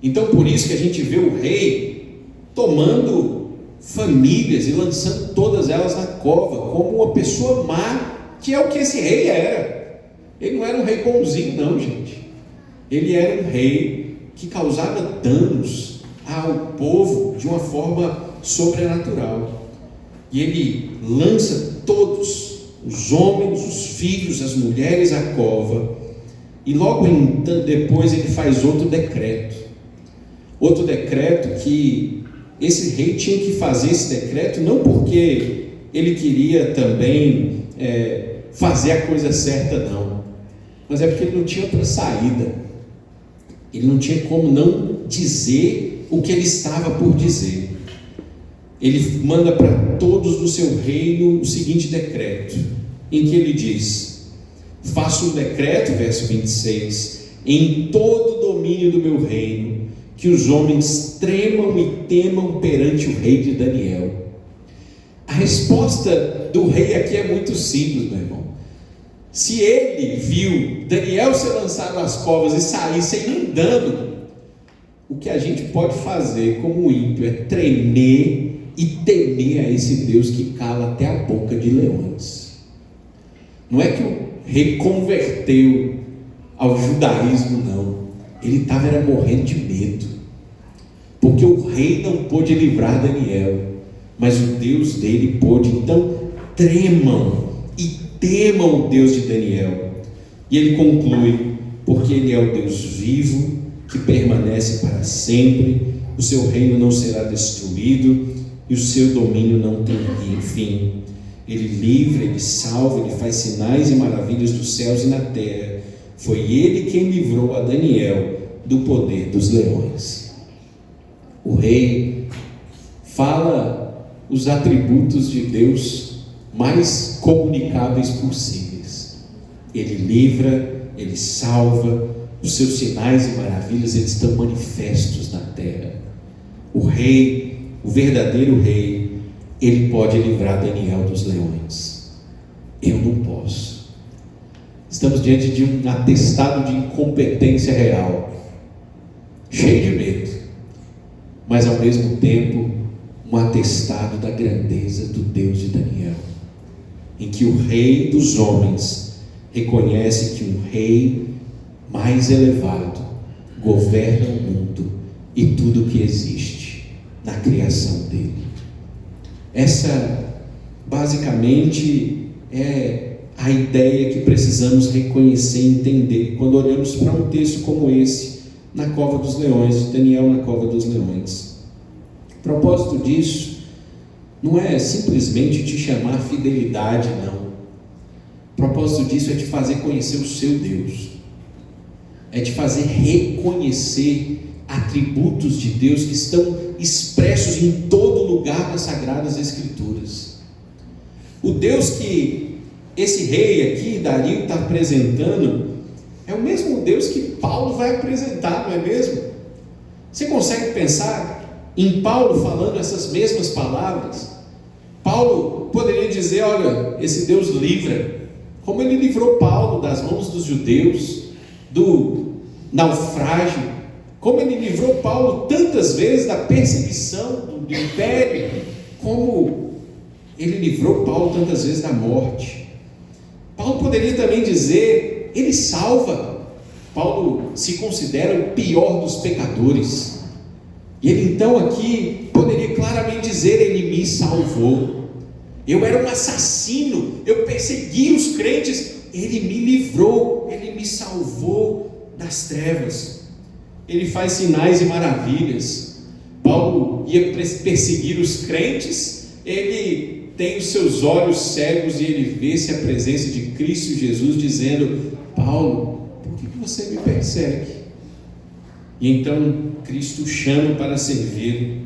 Então por isso que a gente vê o rei tomando famílias e lançando todas elas na cova, como uma pessoa má, que é o que esse rei era. Ele não era um rei bonzinho não, gente. Ele era um rei que causava danos ao povo de uma forma sobrenatural. E ele lança todos, os homens, os filhos, as mulheres à cova, e logo depois ele faz outro decreto que esse rei tinha que fazer esse decreto, não porque ele queria também fazer a coisa certa não, mas é porque ele não tinha outra saída, ele não tinha como não dizer o que ele estava por dizer. Ele manda para todos do seu reino o seguinte decreto, em que ele diz: faço um decreto, verso 26, em todo o domínio do meu reino, que os homens tremam e temam perante o rei de Daniel. A resposta do rei aqui é muito simples, meu irmão. Se ele viu Daniel ser lançado às covas e sair sem um dano, o que a gente pode fazer como ímpio é tremer e temer a esse Deus que cala até a boca de leões. Não é que o rei converteu ao judaísmo, não. Ele estava morrendo de medo, porque o rei não pôde livrar Daniel, mas o Deus dele pôde. Então tremam e temam o Deus de Daniel. E ele conclui: porque ele é o Deus vivo, que permanece para sempre, o seu reino não será destruído e o seu domínio não tem fim. Ele livra, ele salva, ele faz sinais e maravilhas dos céus e na terra. Foi ele quem livrou a Daniel do poder dos leões. O rei fala os atributos de Deus mais comunicáveis possíveis. Ele livra, ele salva, os seus sinais e maravilhas eles estão manifestos na terra. O rei, o verdadeiro rei, ele pode livrar Daniel dos leões. Eu não posso. Estamos diante de um atestado de incompetência real, cheio de medo, mas ao mesmo tempo um atestado da grandeza do Deus de Daniel, em que o rei dos homens reconhece que um rei mais elevado governa o mundo e tudo o que existe na criação dele. Essa basicamente é a ideia que precisamos reconhecer e entender quando olhamos para um texto como esse, na cova dos leões, de Daniel na cova dos leões. O propósito disso não é simplesmente te chamar fidelidade, não. O propósito disso é te fazer conhecer o seu Deus, é te fazer reconhecer atributos de Deus que estão expressos em todo lugar nas Sagradas Escrituras. O Deus que esse rei aqui, Dario, está apresentando, é o mesmo Deus que Paulo vai apresentar, não é mesmo? Você consegue pensar em Paulo falando essas mesmas palavras? Paulo poderia dizer: olha, esse Deus livra, como ele livrou Paulo das mãos dos judeus, do naufrágio, como ele livrou Paulo tantas vezes da perseguição do império, como ele livrou Paulo tantas vezes da morte. Paulo poderia também dizer: ele salva. Paulo se considera o pior dos pecadores, e ele então aqui poderia claramente dizer: ele me salvou. Eu era um assassino, eu persegui os crentes, ele me livrou, ele me salvou das trevas. Ele faz sinais e maravilhas. Paulo ia perseguir os crentes, ele tem os seus olhos cegos e ele vê-se a presença de Cristo Jesus dizendo: Paulo, por que você me persegue? E então Cristo chama para servir.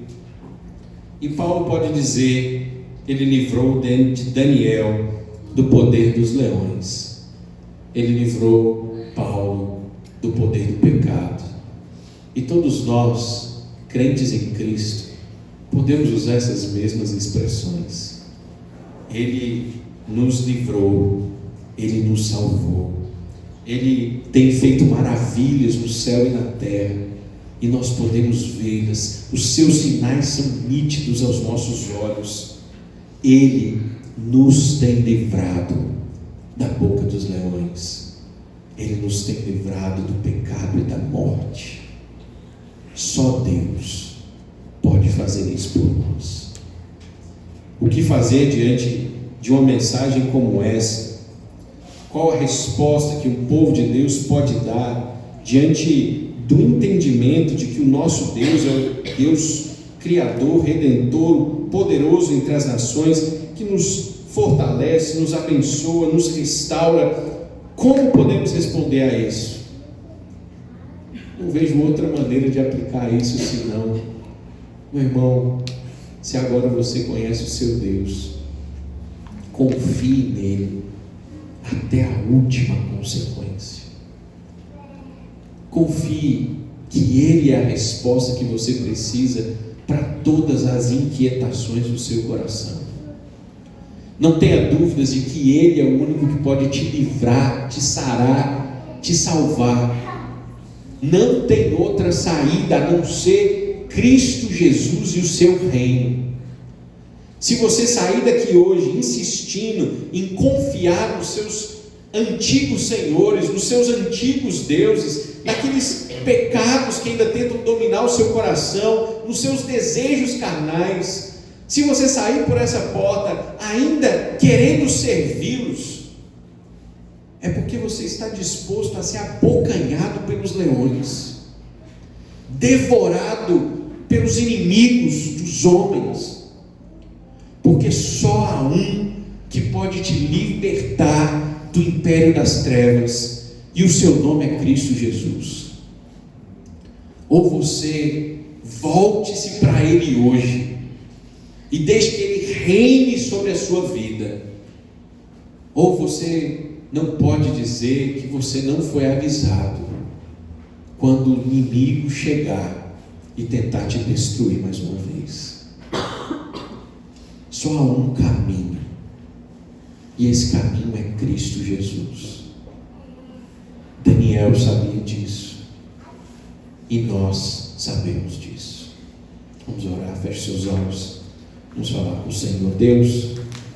E Paulo pode dizer: ele livrou de Daniel do poder dos leões. Ele livrou Paulo do poder do pecado. E todos nós, crentes em Cristo, podemos usar essas mesmas expressões. Ele nos livrou, ele nos salvou, ele tem feito maravilhas no céu e na terra, e nós podemos vê-las. Os seus sinais são nítidos aos nossos olhos. Ele nos tem livrado da boca dos leões, ele nos tem livrado do pecado e da morte. Só Deus pode fazer isso por nós. O que fazer diante de uma mensagem como essa? Qual a resposta que o povo de Deus pode dar diante do entendimento de que o nosso Deus é o Deus Criador, Redentor, poderoso entre as nações, que nos fortalece, nos abençoa, nos restaura? Como podemos responder a isso? Não vejo outra maneira de aplicar isso senão: meu irmão, se agora você conhece o seu Deus, confie nele até a última consequência. Confie que ele é a resposta que você precisa para todas as inquietações do seu coração. Não tenha dúvidas de que ele é o único que pode te livrar, te sarar, te salvar. Não tem outra saída a não ser Cristo Jesus e o seu reino. Se você sair daqui hoje insistindo em confiar nos seus antigos senhores, nos seus antigos deuses, naqueles pecados que ainda tentam dominar o seu coração, nos seus desejos carnais, se você sair por essa porta ainda querendo servi-los, é porque você está disposto a ser abocanhado pelos leões, devorado pelos inimigos dos homens, porque só há um que pode te libertar do império das trevas, e o seu nome é Cristo Jesus. Ou você volte-se para Ele hoje e deixe que Ele reine sobre a sua vida, ou você não pode dizer que você não foi avisado quando o inimigo chegar e tentar te destruir mais uma vez. Só há um caminho, e esse caminho é Cristo Jesus. Daniel sabia disso, e nós sabemos disso. Vamos orar, feche seus olhos, vamos falar com o Senhor. Deus,